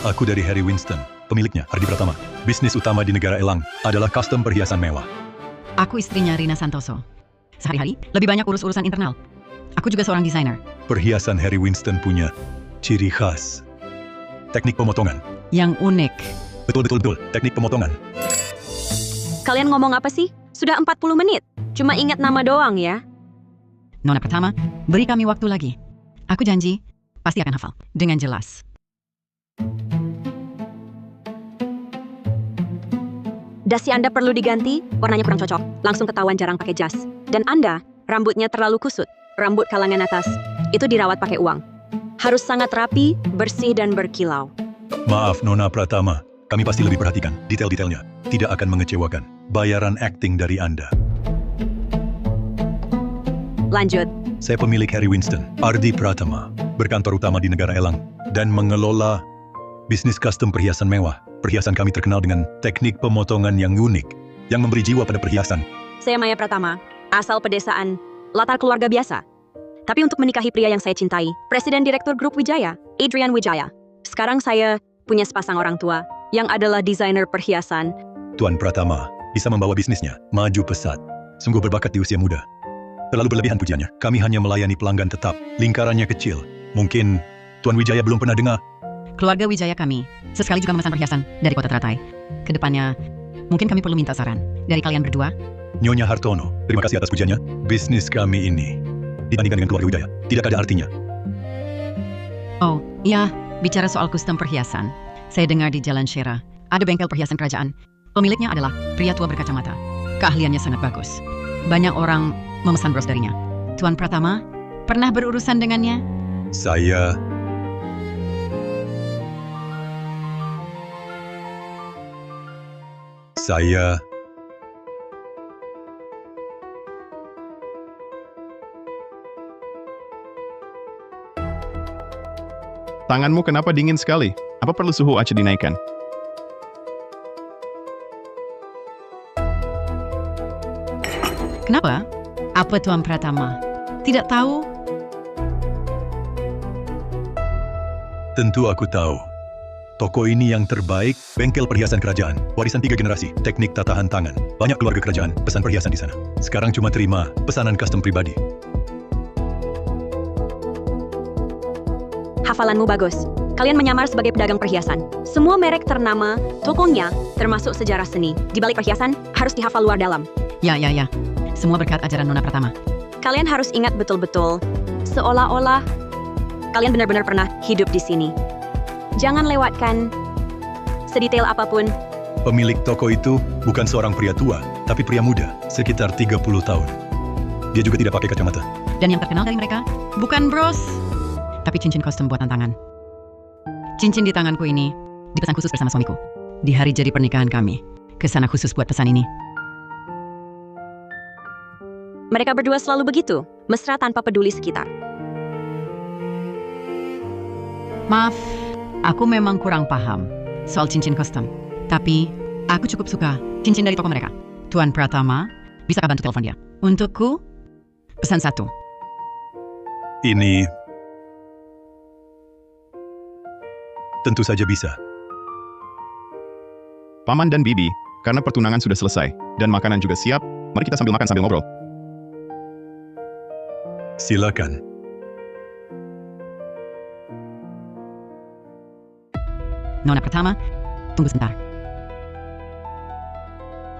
Aku dari Harry Winston, pemiliknya, Hardi Pratama. Bisnis utama di negara Elang adalah custom perhiasan mewah. Aku istrinya Rina Santoso. Sehari-hari, lebih banyak urus-urusan internal. Aku juga seorang desainer. Perhiasan Harry Winston punya ciri khas. Teknik pemotongan. Yang unik. Betul, teknik pemotongan. Kalian ngomong apa sih? Sudah 40 menit. Cuma ingat nama doang ya. Nona Pratama, beri kami waktu lagi. Aku janji, pasti akan hafal. Dengan jelas. Dasi Anda perlu diganti, warnanya kurang cocok. Langsung ketahuan jarang pakai jas. Dan Anda, rambutnya terlalu kusut. Rambut kalangan atas. Itu dirawat pakai uang. Harus sangat rapi, bersih, dan berkilau. Maaf Nona Pratama, kami pasti lebih perhatikan detail-detailnya. Tidak akan mengecewakan. Bayaran akting dari Anda. Lanjut. Saya pemilik Harry Winston, Ardi Pratama, berkantor utama di negara Elang, dan mengelola bisnis custom perhiasan mewah. Perhiasan kami terkenal dengan teknik pemotongan yang unik, yang memberi jiwa pada perhiasan. Saya Maya Pratama, asal pedesaan, latar keluarga biasa. Tapi untuk menikahi pria yang saya cintai, Presiden Direktur Grup Wijaya, Adrian Wijaya. Sekarang saya punya sepasang orang tua, yang adalah desainer perhiasan. Tuan Pratama bisa membawa bisnisnya maju pesat. Sungguh berbakat di usia muda. Terlalu berlebihan pujiannya. Kami hanya melayani pelanggan tetap. Lingkarannya kecil. Mungkin Tuan Wijaya belum pernah dengar. Keluarga Wijaya kami, sesekali juga memesan perhiasan dari kota Teratai. Kedepannya, mungkin kami perlu minta saran dari kalian berdua. Nyonya Hartono, terima kasih atas pujiannya. Bisnis kami ini, dibandingkan dengan keluarga Wijaya, tidak ada artinya. Oh, iya, bicara soal custom perhiasan. Saya dengar di Jalan Shera, ada bengkel perhiasan kerajaan. Pemiliknya adalah pria tua berkacamata. Keahliannya sangat bagus. Banyak orang memesan bros darinya. Tuan Pratama, pernah berurusan dengannya? Saya Tanganmu kenapa dingin sekali? Apa perlu suhu Aceh dinaikkan? Kenapa? Apa Tuan Pratama? Tidak tahu? tentu aku tahu. Toko ini yang terbaik, bengkel perhiasan kerajaan, warisan 3 generasi, teknik tatahan tangan. Banyak keluarga kerajaan pesan perhiasan di sana. Sekarang cuma terima pesanan custom pribadi. Hafalanmu bagus. Kalian menyamar sebagai pedagang perhiasan. Semua merek ternama, tokonya, termasuk sejarah seni. Di balik perhiasan, harus dihafal luar dalam. Ya. Semua berkat ajaran Nona Pratama. Kalian harus ingat betul-betul, seolah-olah kalian benar-benar pernah hidup di sini. Jangan lewatkan sedetail apapun. Pemilik toko itu bukan seorang pria tua, tapi pria muda, sekitar 30 tahun. Dia juga tidak pakai kacamata. Dan yang terkenal dari mereka, bukan bros, tapi cincin kostum buatan tangan. Cincin di tanganku ini dipesan khusus bersama suamiku. Di hari jadi pernikahan kami, kesana khusus buat pesan ini. Mereka berdua selalu begitu, mesra tanpa peduli sekitar. Maaf, aku memang kurang paham soal cincin kostum. Tapi, aku cukup suka cincin dari toko mereka. Tuan Pratama, bisakah bantu telepon dia? Untukku, pesan 1. Ini tentu saja bisa. Paman dan Bibi, karena pertunangan sudah selesai, dan makanan juga siap, mari kita sambil makan sambil ngobrol. Silakan. Nona Pratama, tunggu sebentar.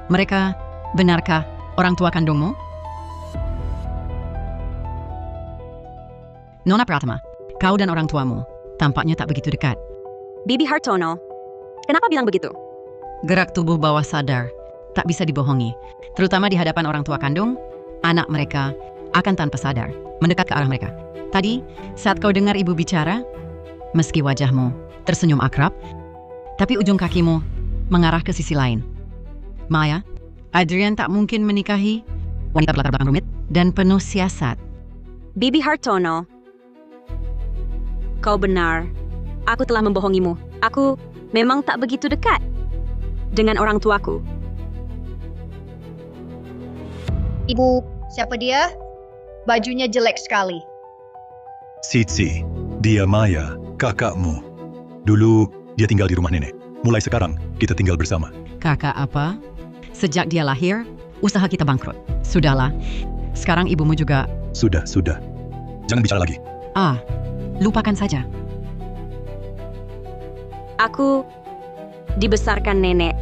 Mereka, benarkah orang tua kandungmu? Nona Pratama, kau dan orang tuamu tampaknya tak begitu dekat. Bibi Hartono, kenapa bilang begitu? Gerak tubuh bawah sadar tak bisa dibohongi, terutama di hadapan orang tua kandung. Anak mereka akan tanpa sadar mendekat ke arah mereka. Tadi, saat kau dengar ibu bicara, meski wajahmu tersenyum akrab, tapi ujung kakimu mengarah ke sisi lain. Maya, Adrian tak mungkin menikahi wanita berlatar belakang rumit dan penuh siasat. Bibi Hartono, kau benar. Aku telah membohongimu. Aku memang tak begitu dekat dengan orang tuaku. Ibu, siapa dia? Bajunya jelek sekali. Sitsi, dia Maya, kakakmu. Dulu, Dia tinggal di rumah nenek. Mulai sekarang, kita tinggal bersama. Kakak apa? Sejak dia lahir, usaha kita bangkrut. Sudahlah, sekarang ibumu juga... Sudah. Jangan bicara lagi. Lupakan saja. Aku dibesarkan nenek.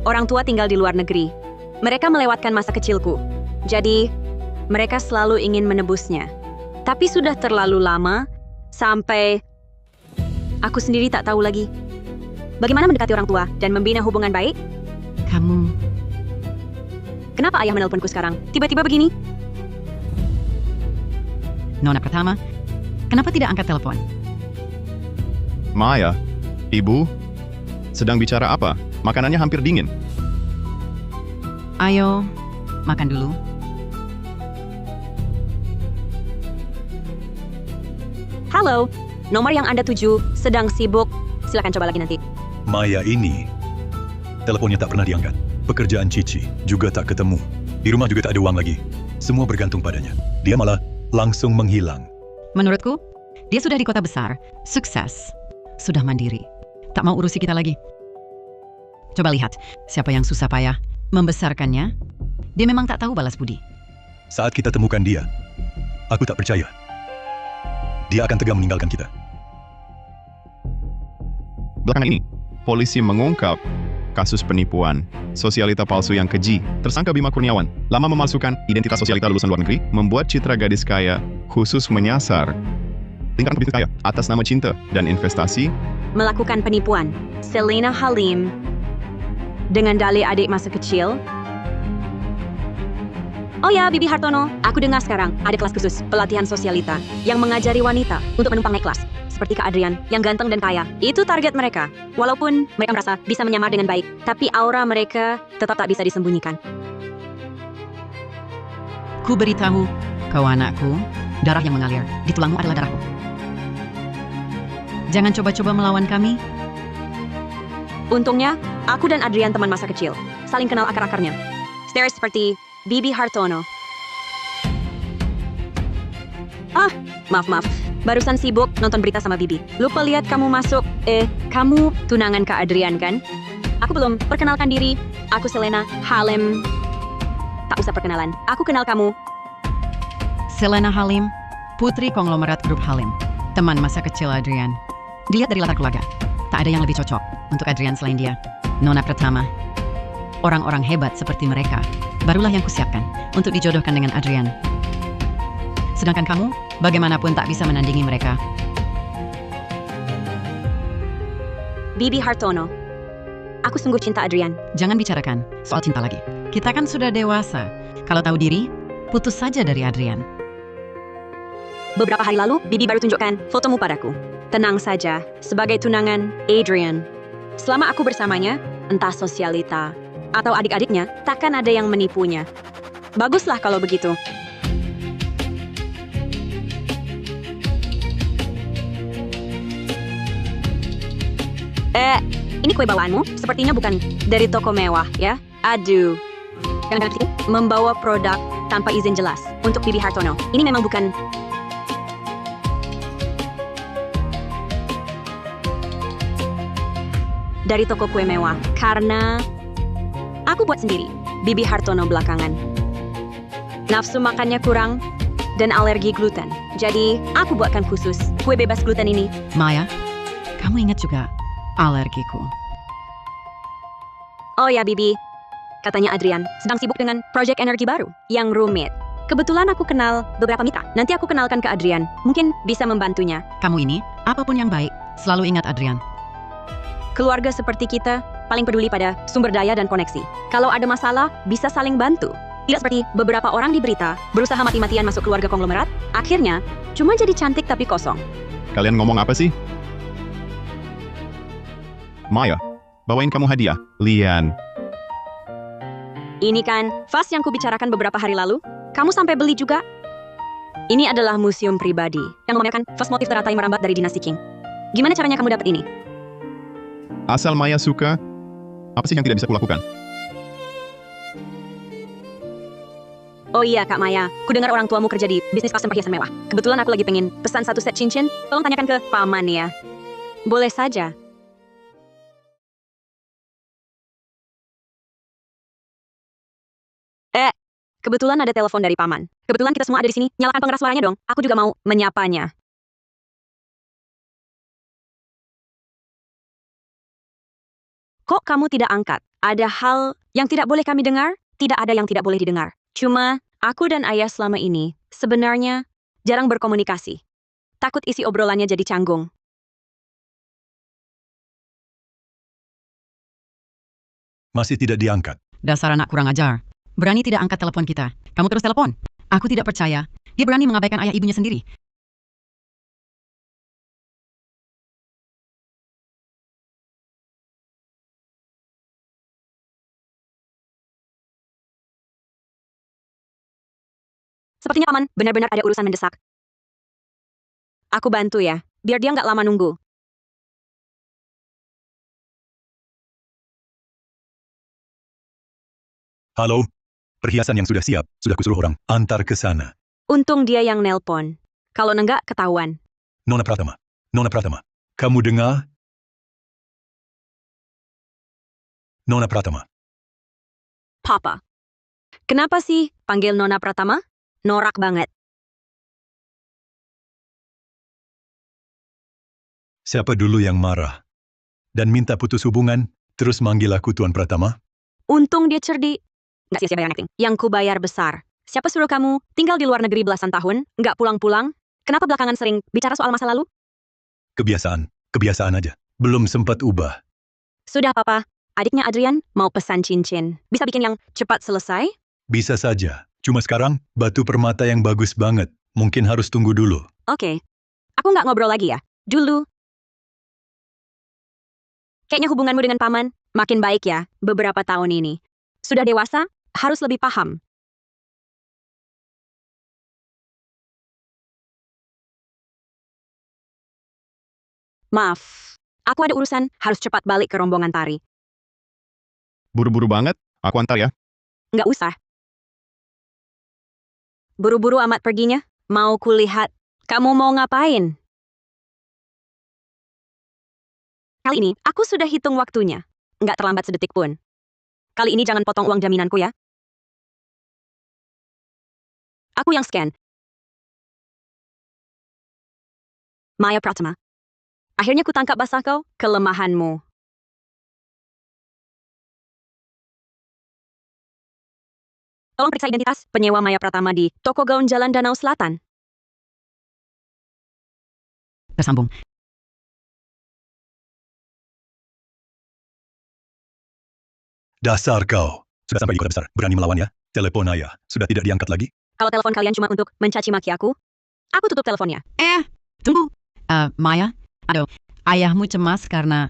Orang tua tinggal di luar negeri. Mereka melewatkan masa kecilku. Jadi, mereka selalu ingin menebusnya. Tapi sudah terlalu lama, sampai aku sendiri tak tahu lagi. Bagaimana mendekati orang tua dan membina hubungan baik? Kamu... Kenapa ayah menelponku sekarang? Tiba-tiba begini? Nona pertama, kenapa tidak angkat telepon? Maya, ibu, sedang bicara apa? Makanannya hampir dingin. Ayo, makan dulu. Halo, nomor yang Anda tuju sedang sibuk. Silakan coba lagi nanti. Maya ini, teleponnya tak pernah diangkat. Pekerjaan Cici juga tak ketemu. Di rumah juga tak ada uang lagi. Semua bergantung padanya. Dia malah langsung menghilang. Menurutku, dia sudah di kota besar, sukses, sudah mandiri. Tak mau urusi kita lagi. Coba lihat, siapa yang susah payah membesarkannya, dia memang tak tahu balas budi. Saat kita temukan dia, aku tak percaya. Dia akan tegar meninggalkan kita. Belakangan ini, polisi mengungkap kasus penipuan sosialita palsu yang keji. Tersangka Bima Kurniawan lama memalsukan identitas sosialita lulusan luar negeri, membuat citra gadis kaya khusus menyasar tingkatan pebisnis kaya atas nama cinta dan investasi. Melakukan penipuan. Selena Halim dengan dalih adik masa kecil. Oh ya, Bibi Hartono, aku dengar sekarang ada kelas khusus pelatihan sosialita yang mengajari wanita untuk menumpang naik kelas. Seperti Kak Adrian, yang ganteng dan kaya. Itu target mereka. Walaupun mereka merasa bisa menyamar dengan baik, tapi aura mereka tetap tak bisa disembunyikan. Ku beritahu, kau anakku, darah yang mengalir di tulangmu adalah darahku. Jangan coba-coba melawan kami. Untungnya, aku dan Adrian teman masa kecil. Saling kenal akar-akarnya. Stairs seperti Bibi Hartono. Maaf. Barusan sibuk nonton berita sama Bibi. Lupa lihat kamu masuk. Kamu tunangan Kak Adrian kan? Aku belum perkenalkan diri. Aku Selena Halim. Tak usah perkenalan. Aku kenal kamu. Selena Halim, putri konglomerat grup Halim. Teman masa kecil Adrian. Dilihat dari latar keluarga, tak ada yang lebih cocok untuk Adrian selain dia. Nona pertama. Orang-orang hebat seperti mereka, barulah yang kusiapkan untuk dijodohkan dengan Adrian. Sedangkan kamu, bagaimanapun tak bisa menandingi mereka. Bibi Hartono. Aku sungguh cinta Adrian. Jangan bicarakan soal cinta lagi. Kita kan sudah dewasa. Kalau tahu diri, putus saja dari Adrian. Beberapa hari lalu, Bibi baru tunjukkan fotomu padaku. Tenang saja, sebagai tunangan Adrian. Selama aku bersamanya, entah sosialita atau adik-adiknya, takkan ada yang menipunya. Baguslah kalau begitu. Ini kue bawaanmu? Sepertinya bukan dari toko mewah, ya? Aduh. Kadang-kadang sini membawa produk tanpa izin jelas untuk Bibi Hartono. Ini memang bukan... dari toko kue mewah, karena aku buat sendiri. Bibi Hartono belakangan nafsu makannya kurang dan alergi gluten. Jadi, aku buatkan khusus kue bebas gluten ini. Maya, kamu ingat juga alergiku. Oh ya, Bibi. Katanya Adrian sedang sibuk dengan proyek energi baru yang rumit. Kebetulan aku kenal beberapa mitra. Nanti aku kenalkan ke Adrian. Mungkin bisa membantunya. Kamu ini, apapun yang baik, selalu ingat Adrian. Keluarga seperti kita paling peduli pada sumber daya dan koneksi. Kalau ada masalah, bisa saling bantu. Tidak seperti beberapa orang di berita berusaha mati-matian masuk keluarga konglomerat. Akhirnya, cuma jadi cantik tapi kosong. Kalian ngomong apa sih? Maya, bawain kamu hadiah. Lian. Ini kan vas yang kubicarakan beberapa hari lalu. Kamu sampai beli juga? Ini adalah museum pribadi yang memamerkan vas motif teratai merambat dari dinasti Qing. Gimana caranya kamu dapat ini? Asal Maya suka, apa sih yang tidak bisa kulakukan? Oh iya, Kak Maya. Kudengar orang tuamu kerja di bisnis custom perhiasan mewah. Kebetulan aku lagi pengen pesan satu set cincin. Tolong tanyakan ke paman ya. Boleh saja. Kebetulan ada telepon dari paman. Kebetulan kita semua ada di sini. Nyalakan pengeras suaranya dong. Aku juga mau menyapanya. Kok kamu tidak angkat? Ada hal yang tidak boleh kami dengar? Tidak ada yang tidak boleh didengar. Cuma, aku dan ayah selama ini sebenarnya jarang berkomunikasi. Takut isi obrolannya jadi canggung. Masih tidak diangkat. Dasar anak kurang ajar. Berani tidak angkat telepon kita. Kamu terus telepon. Aku tidak percaya. Dia berani mengabaikan ayah ibunya sendiri. Sepertinya paman benar-benar ada urusan mendesak. Aku bantu ya, biar dia nggak lama nunggu. Halo? Perhiasan yang sudah siap, sudah kusuruh orang antar ke sana. Untung dia yang nelpon. Kalau enggak, ketahuan. Nona Pratama. Nona Pratama. Kamu dengar? Nona Pratama. Papa. Kenapa sih panggil Nona Pratama? Norak banget. Siapa dulu yang marah? Dan minta putus hubungan, terus manggil aku Tuan Pratama? Untung dia cerdik. Nggak sia-sia bayar acting. Yang ku bayar besar. Siapa suruh kamu tinggal di luar negeri belasan tahun, nggak pulang-pulang? Kenapa belakangan sering bicara soal masa lalu? Kebiasaan aja. Belum sempat ubah. Sudah, Papa. Adiknya Adrian mau pesan cincin. Bisa bikin yang cepat selesai? Bisa saja. Cuma sekarang, batu permata yang bagus banget. Mungkin harus tunggu dulu. Oke. Aku nggak ngobrol lagi ya. Dulu. Kayaknya hubunganmu dengan paman makin baik ya beberapa tahun ini. Sudah dewasa, harus lebih paham. Maaf, aku ada urusan, harus cepat balik ke rombongan tari. Buru-buru banget, aku antar ya. Nggak usah. Buru-buru amat perginya. Mau kulihat. Kamu mau ngapain? Kali ini, aku sudah hitung waktunya. Nggak terlambat sedetik pun. Kali ini jangan potong uang jaminanku ya. Aku yang scan. Maya Pratama. Akhirnya ku tangkap basah kau, kelemahanmu. Tolong periksa identitas penyewa Maya Pratama di toko gaun Jalan Danau Selatan. Tersambung. Dasar kau. Sudah sampai di kota besar. Berani melawan ya? Telepon ayah. Sudah tidak diangkat lagi? Kalau telepon kalian cuma untuk mencaci maki aku tutup teleponnya. Tunggu. Maya, aduh, ayahmu cemas karena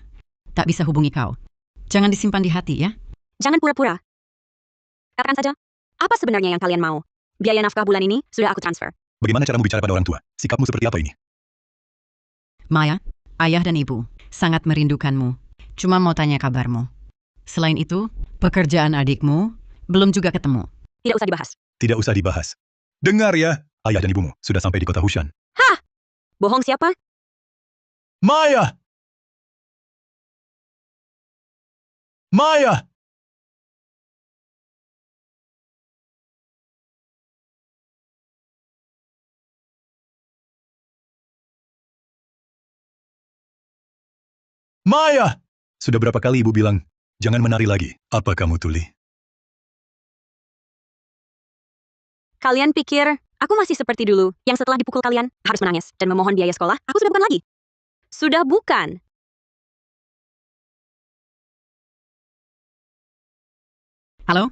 tak bisa hubungi kau. Jangan disimpan di hati ya. Jangan pura-pura. Katakan saja, apa sebenarnya yang kalian mau? Biaya nafkah bulan ini sudah aku transfer. Bagaimana caramu bicara pada orang tua? Sikapmu seperti apa ini? Maya, ayah dan ibu sangat merindukanmu. Cuma mau tanya kabarmu. Selain itu, pekerjaan adikmu belum juga ketemu. Tidak usah dibahas. Tidak usah dibahas. Dengar ya, ayah dan ibumu sudah sampai di kota Hushan. Bohong siapa? Maya! Maya! Maya! Sudah berapa kali ibu bilang, jangan menari lagi. Apa kamu tuli? Kalian pikir, aku masih seperti dulu, yang setelah dipukul kalian, harus menangis dan memohon biaya sekolah? Aku sudah bukan lagi. Sudah bukan. Halo?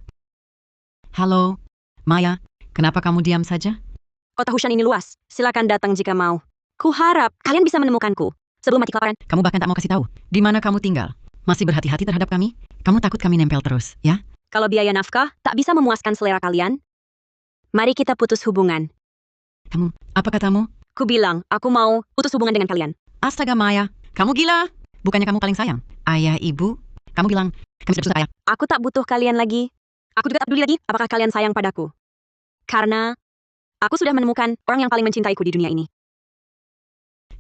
Halo? Maya, kenapa kamu diam saja? Kota Hushan ini luas. Silakan datang jika mau. Kuharap kalian bisa menemukanku sebelum mati kelaparan. Kamu bahkan tak mau kasih tahu di mana kamu tinggal. Masih berhati-hati terhadap kami? Kamu takut kami nempel terus, ya? Kalau biaya nafkah tak bisa memuaskan selera kalian, mari kita putus hubungan. Kamu, apa katamu? Ku bilang, aku mau putus hubungan dengan kalian. Astaga Maya, kamu gila. Bukannya kamu paling sayang? Ayah, ibu, kamu bilang, kami sudah ayah. Aku tak butuh kalian lagi. Aku juga tak peduli lagi apakah kalian sayang padaku. Karena aku sudah menemukan orang yang paling mencintaiku di dunia ini.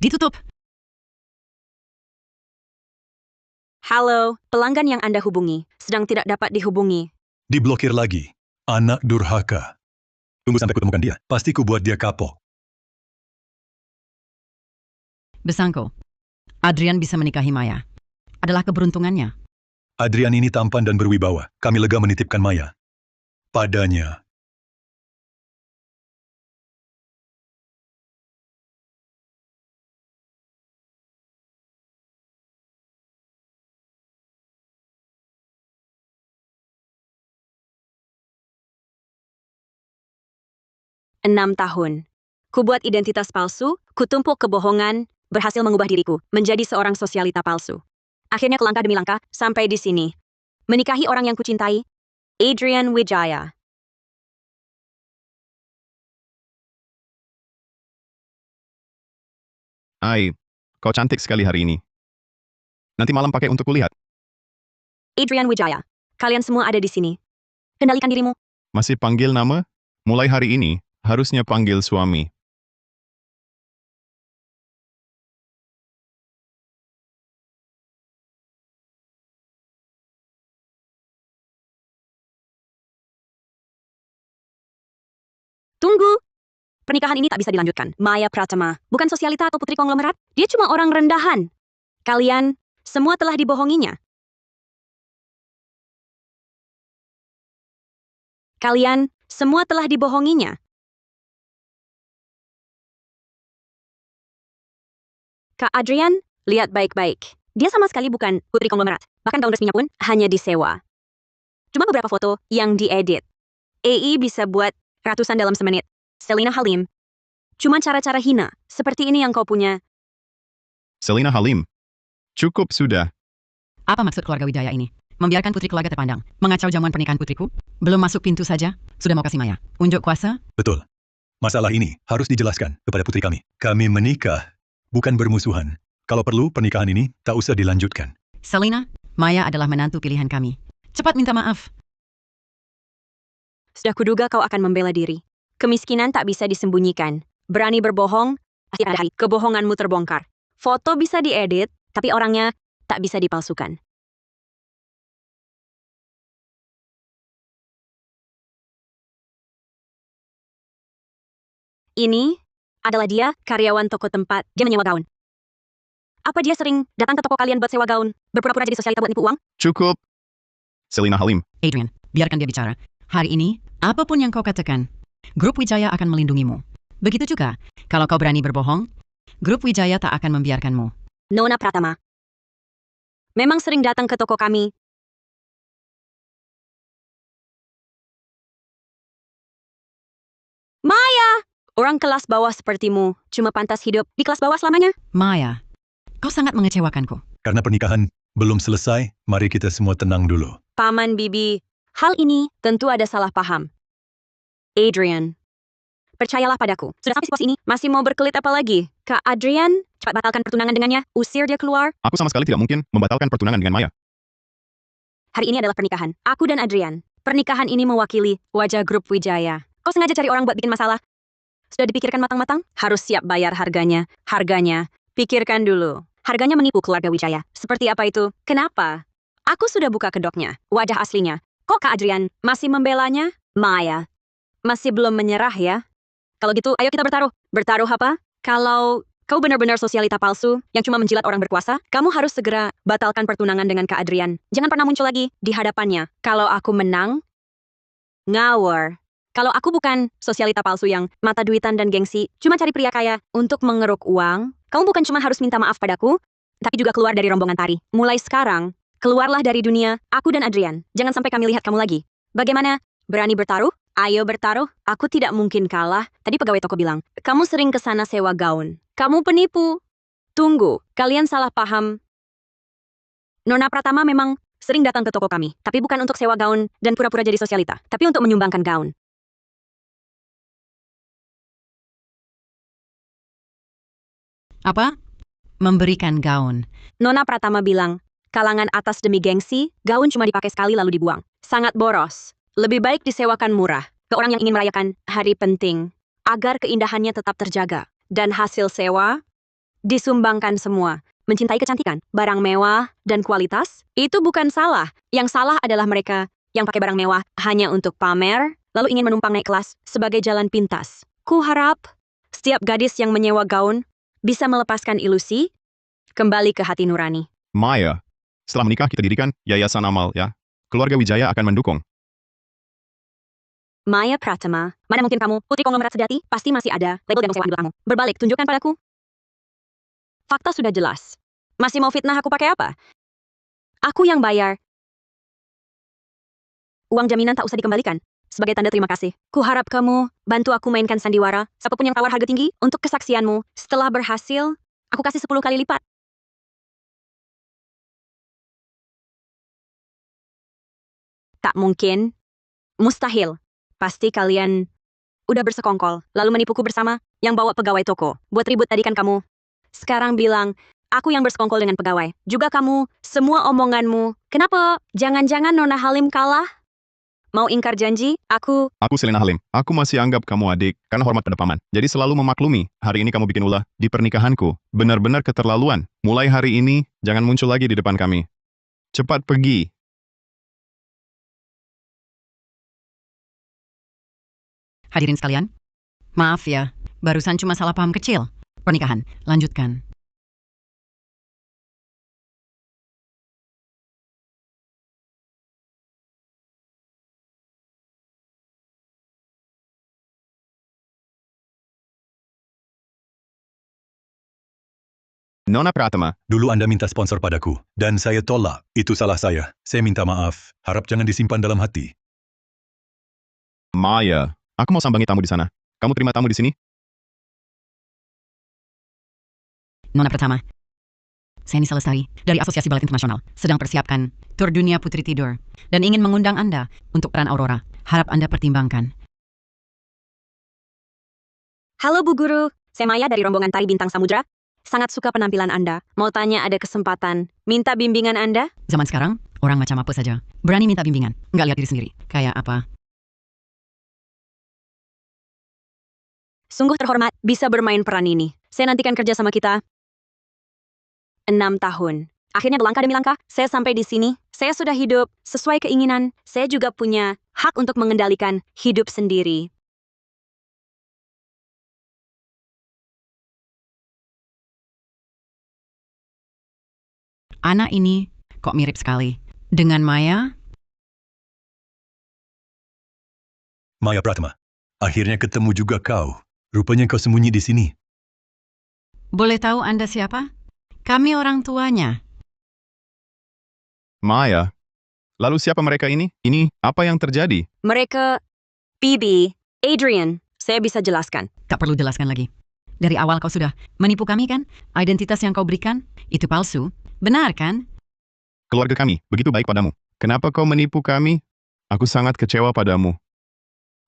Ditutup. Halo, pelanggan yang Anda hubungi sedang tidak dapat dihubungi. Diblokir lagi. Anak durhaka. Tunggu sampai kutemukan dia. Pasti ku buat dia kapok. Besangko, Adrian bisa menikahi Maya. Adalah keberuntungannya. Adrian ini tampan dan berwibawa. Kami lega menitipkan Maya padanya. Enam tahun. Kubuat identitas palsu, kutumpuk kebohongan, berhasil mengubah diriku menjadi seorang sosialita palsu. Akhirnya kelangkah demi langkah, sampai di sini. Menikahi orang yang kucintai, Adrian Wijaya. Ai, kau cantik sekali hari ini. Nanti malam pakai untuk kulihat. Adrian Wijaya. Kalian semua ada di sini. Kendalikan dirimu. Masih panggil nama? Mulai hari ini, harusnya panggil suami. Tunggu. Pernikahan ini tak bisa dilanjutkan. Maya Pratama, bukan sosialita atau putri konglomerat. Dia cuma orang rendahan. Kalian semua telah dibohonginya. Kalian semua telah dibohonginya. Kak Adrian, lihat baik-baik. Dia sama sekali bukan putri konglomerat. Bahkan gaun resminya pun hanya disewa. Cuma beberapa foto yang diedit. AI bisa buat ratusan dalam semenit. Selina Halim. Cuma cara-cara hina. Seperti ini yang kau punya. Selina Halim. Cukup sudah. Apa maksud keluarga Wijaya ini? Membiarkan putri keluarga terpandang. Mengacau jamuan pernikahan putriku? Belum masuk pintu saja, sudah mau kasih Maya. Unjuk kuasa? Betul. Masalah ini harus dijelaskan kepada putri kami. Kami menikah, bukan bermusuhan. Kalau perlu, pernikahan ini tak usah dilanjutkan. Selina, Maya adalah menantu pilihan kami. Cepat minta maaf. Sudah kuduga kau akan membela diri. Kemiskinan tak bisa disembunyikan. Berani berbohong, pasti ada hari kebohonganmu terbongkar. Foto bisa diedit, tapi orangnya tak bisa dipalsukan. Ini adalah dia, karyawan toko tempat. Dia menyewa gaun. Apa dia sering datang ke toko kalian buat sewa gaun? Berpura-pura jadi sosialita buat nipu uang? Cukup. Selina Halim. Adrian, biarkan dia bicara. Hari ini, apapun yang kau katakan, Grup Wijaya akan melindungimu. Begitu juga, kalau kau berani berbohong, Grup Wijaya tak akan membiarkanmu. Nona Pratama. Memang sering datang ke toko kami. Maya! Orang kelas bawah sepertimu, cuma pantas hidup di kelas bawah selamanya? Maya, kau sangat mengecewakanku. Karena pernikahan belum selesai, mari kita semua tenang dulu. Paman Bibi, hal ini tentu ada salah paham. Adrian, percayalah padaku. Sudah sampai situasi ini, masih mau berkelit apa lagi? Kak Adrian, cepat batalkan pertunangan dengannya, usir dia keluar. Aku sama sekali tidak mungkin membatalkan pertunangan dengan Maya. Hari ini adalah pernikahan, aku dan Adrian. Pernikahan ini mewakili wajah grup Wijaya. Kau sengaja cari orang buat bikin masalah? Sudah dipikirkan matang-matang? Harus siap bayar harganya. Harganya, pikirkan dulu. Harganya menipu keluarga Wijaya. Seperti apa itu? Kenapa? Aku sudah buka kedoknya, wajah aslinya. Kok Kak Adrian masih membelanya? Maya, masih belum menyerah ya? Kalau gitu, ayo kita bertaruh. Bertaruh apa? Kalau kau benar-benar sosialita palsu yang cuma menjilat orang berkuasa, kamu harus segera batalkan pertunangan dengan Kak Adrian. Jangan pernah muncul lagi di hadapannya. Kalau aku menang, ngawur. Kalau aku bukan sosialita palsu yang mata duitan dan gengsi, cuma cari pria kaya untuk mengeruk uang, kamu bukan cuma harus minta maaf padaku, tapi juga keluar dari rombongan tari. Mulai sekarang, keluarlah dari dunia, aku dan Adrian. Jangan sampai kami lihat kamu lagi. Bagaimana? Berani bertaruh? Ayo bertaruh. Aku tidak mungkin kalah. Tadi pegawai toko bilang, kamu sering ke sana sewa gaun. Kamu penipu. Tunggu, kalian salah paham. Nona Pratama memang sering datang ke toko kami, tapi bukan untuk sewa gaun dan pura-pura jadi sosialita, tapi untuk menyumbangkan gaun. Apa? Memberikan gaun. Nona Pratama bilang, kalangan atas demi gengsi, gaun cuma dipakai sekali lalu dibuang. Sangat boros. Lebih baik disewakan murah ke orang yang ingin merayakan hari penting, agar keindahannya tetap terjaga. Dan hasil sewa, disumbangkan semua. Mencintai kecantikan, barang mewah, dan kualitas, itu bukan salah. Yang salah adalah mereka yang pakai barang mewah hanya untuk pamer, lalu ingin menumpang naik kelas sebagai jalan pintas. Ku harap setiap gadis yang menyewa gaun bisa melepaskan ilusi kembali ke hati nurani. Maya, setelah menikah kita dirikan Yayasan Amal, ya. Keluarga Wijaya akan mendukung. Maya Pratama, mana mungkin kamu, putri konglomerat sejati, pasti masih ada label dan sewa ambil kamu. Berbalik, tunjukkan padaku. Fakta sudah jelas. Masih mau fitnah aku pakai apa? Aku yang bayar. Uang jaminan tak usah dikembalikan. Sebagai tanda terima kasih, ku harap kamu bantu aku mainkan sandiwara, siapapun yang tawar harga tinggi, untuk kesaksianmu. Setelah berhasil, aku kasih 10 kali lipat. Tak mungkin. Mustahil. Pasti kalian udah bersekongkol, lalu menipuku bersama, yang bawa pegawai toko. Buat ribut tadi kan kamu. Sekarang bilang, aku yang bersekongkol dengan pegawai. Juga kamu, semua omonganmu. Kenapa? Jangan-jangan Nona Halim kalah? Mau ingkar janji? Aku Selena Halim. Aku masih anggap kamu adik, karena hormat pada paman. Jadi selalu memaklumi. Hari ini kamu bikin ulah di pernikahanku. Benar-benar keterlaluan. Mulai hari ini, jangan muncul lagi di depan kami. Cepat pergi. Hadirin sekalian, maaf ya, barusan cuma salah paham kecil. Pernikahan, lanjutkan. Nona Pratama, Dulu Anda minta sponsor padaku, dan saya tolak. Itu salah saya. Saya minta maaf. Harap jangan disimpan dalam hati. Maya, aku mau sambangi tamu di sana. Kamu terima tamu di sini? Nona pertama, saya Nisa Lestari dari Asosiasi Balet Internasional, sedang persiapkan tur dunia putri tidur, dan ingin mengundang Anda untuk peran Aurora. Harap Anda pertimbangkan. Halo Bu Guru, saya Maya dari rombongan Tari Bintang Samudra. Sangat suka penampilan Anda. Mau tanya ada kesempatan minta bimbingan Anda? Zaman sekarang, orang macam apa saja berani minta bimbingan, nggak lihat diri sendiri. Kayak apa? Sungguh terhormat bisa bermain peran ini. Saya nantikan kerja sama kita. 6 tahun. Akhirnya berlangkah demi langkah, saya sampai di sini. Saya sudah hidup sesuai keinginan. Saya juga punya hak untuk mengendalikan hidup sendiri. Anak ini kok mirip sekali dengan Maya? Maya Pratama, akhirnya ketemu juga kau. Rupanya kau sembunyi di sini. Boleh tahu Anda siapa? Kami orang tuanya. Maya, lalu siapa mereka ini? Ini apa yang terjadi? Mereka, Bibi, Adrian, saya bisa jelaskan. Tak perlu jelaskan lagi. Dari awal kau sudah menipu kami kan? Identitas yang kau berikan, itu palsu. Benar kan? Keluarga kami begitu baik padamu. Kenapa kau menipu kami? Aku sangat kecewa padamu.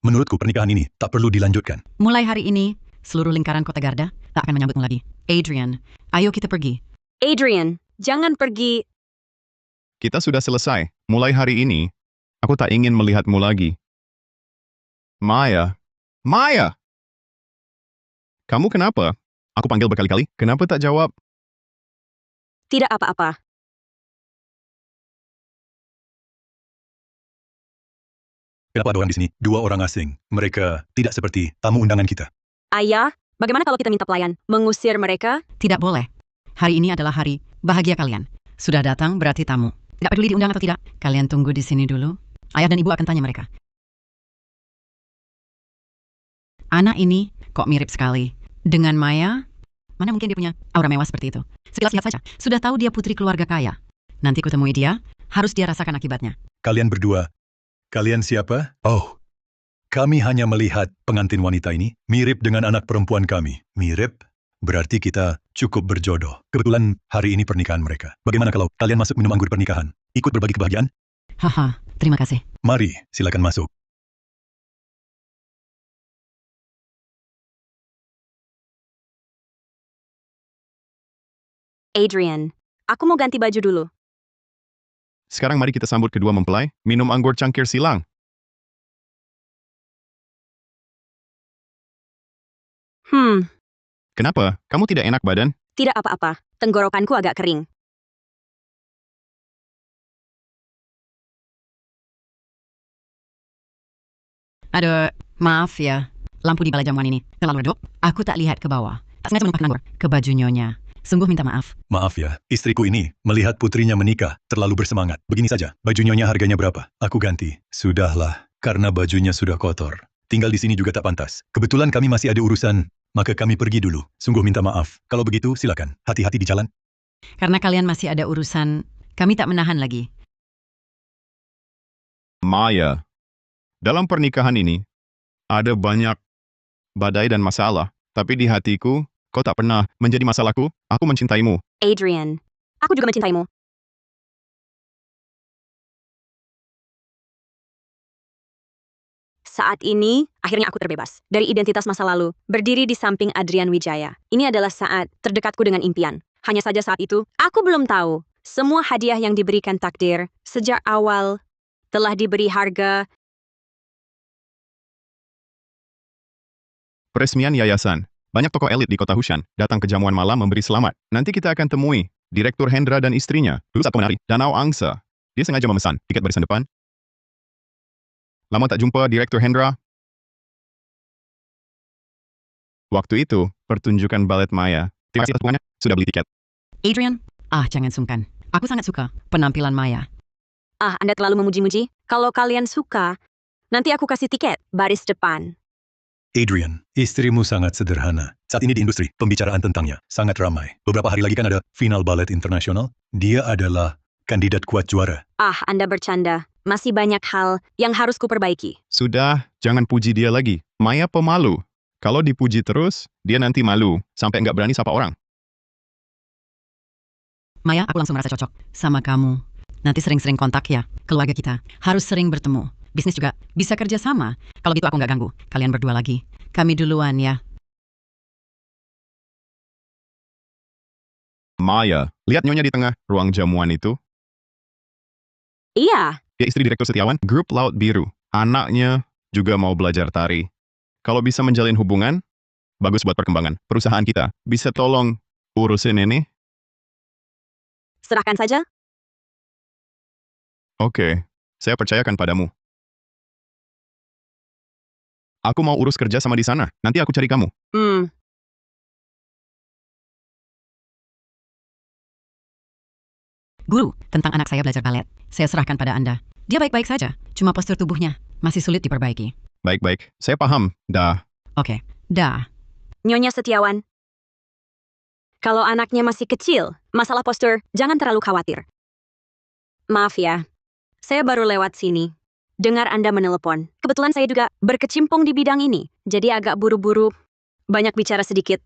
Menurutku pernikahan ini tak perlu dilanjutkan. Mulai hari ini, seluruh lingkaran kota Garda tak akan menyambutmu lagi. Adrian, ayo kita pergi. Adrian, jangan pergi. Kita sudah selesai. Mulai hari ini, aku tak ingin melihatmu lagi. Maya. Maya! Kamu kenapa? Aku panggil berkali-kali. Kenapa tak jawab? Tidak apa-apa. Kenapa ada orang di sini? 2 orang asing. Mereka tidak seperti tamu undangan kita. Ayah, bagaimana kalau kita minta pelayan mengusir mereka? Tidak boleh. Hari ini adalah hari bahagia kalian. Sudah datang berarti tamu. Tidak peduli diundang atau tidak. Kalian tunggu di sini dulu. Ayah dan ibu akan tanya mereka. Anak ini kok mirip sekali dengan Maya? Mana mungkin dia punya aura mewah seperti itu? Sekilas lihat saja, sudah tahu dia putri keluarga kaya. Nanti kutemui dia, harus dia rasakan akibatnya. Kalian berdua, kalian siapa? Oh, kami hanya melihat pengantin wanita ini mirip dengan anak perempuan kami. Mirip? Berarti kita cukup berjodoh. Kebetulan hari ini pernikahan mereka. Bagaimana kalau kalian masuk minum anggur pernikahan? Ikut berbagi kebahagiaan? Haha, terima kasih. Mari, silakan masuk. Adrian, aku mau ganti baju dulu. Sekarang mari kita sambut kedua mempelai, minum anggur cangkir silang. Kenapa? Kamu tidak enak badan? Tidak apa-apa. Tenggorokanku agak kering. Aduh, maaf ya. Lampu di balai jamuan ini terlalu redup. Aku tak lihat ke bawah. Tak sengaja menumpahkan anggur ke baju nyonya. Sungguh minta maaf. Maaf ya, istriku ini melihat putrinya menikah terlalu bersemangat. Begini saja, baju nyonya harganya berapa? Aku ganti. Sudahlah, karena bajunya sudah kotor. Tinggal di sini juga tak pantas. Kebetulan kami masih ada urusan, maka kami pergi dulu. Sungguh minta maaf. Kalau begitu, silakan. Hati-hati di jalan. Karena kalian masih ada urusan, kami tak menahan lagi. Maya, dalam pernikahan ini, ada banyak badai dan masalah. Tapi di hatiku, kau tak pernah menjadi masalahku. Aku mencintaimu. Adrian, aku juga mencintaimu. Saat ini, akhirnya aku terbebas dari identitas masa lalu, berdiri di samping Adrian Wijaya. Ini adalah saat terdekatku dengan impian. Hanya saja saat itu, aku belum tahu. Semua hadiah yang diberikan takdir sejak awal telah diberi harga. Peresmian yayasan. Banyak tokoh elit di kota Hushan datang ke jamuan malam memberi selamat. Nanti kita akan temui Direktur Hendra dan istrinya. Dulu saat menari, Danau Angsa. Dia sengaja memesan tiket barisan depan. Lama tak jumpa Direktur Hendra. Waktu itu, pertunjukan balet Maya. Terima kasih atas dukungannya. Sudah beli tiket. Adrian, jangan sungkan. Aku sangat suka penampilan Maya. Anda terlalu memuji-muji. Kalau kalian suka, nanti aku kasih tiket baris depan. Adrian, istrimu sangat sederhana. Saat ini di industri, pembicaraan tentangnya sangat ramai. Beberapa hari lagi kan ada final balet internasional. Dia adalah kandidat kuat juara. Anda bercanda. Masih banyak hal yang harus kuperbaiki. Sudah, jangan puji dia lagi. Maya pemalu. Kalau dipuji terus, dia nanti malu. Sampai nggak berani sapa orang. Maya, aku langsung merasa cocok sama kamu. Nanti sering-sering kontak ya, keluarga kita. Harus sering bertemu. Bisnis juga bisa kerja sama. Kalau gitu aku nggak ganggu. Kalian berdua lagi. Kami duluan ya. Maya, lihat nyonya di tengah ruang jamuan itu. Iya, Dia istri Direktur Setiawan, Grup Laut Biru. Anaknya juga mau belajar tari. Kalau bisa menjalin hubungan, bagus buat perkembangan perusahaan kita. Bisa tolong urusin ini? serahkan saja. Oke, saya percayakan padamu. Aku mau urus kerja sama di sana. Nanti aku cari kamu. Guru, tentang anak saya belajar balet. Saya serahkan pada Anda. Dia baik-baik saja. Cuma postur tubuhnya masih sulit diperbaiki. Baik-baik, saya paham. Dah. Oke, dah. Nyonya Setiawan. Kalau anaknya masih kecil, masalah postur, jangan terlalu khawatir. Maaf ya, saya baru lewat sini. Dengar Anda menelepon. Kebetulan saya juga berkecimpung di bidang ini, jadi agak buru-buru. Banyak bicara sedikit.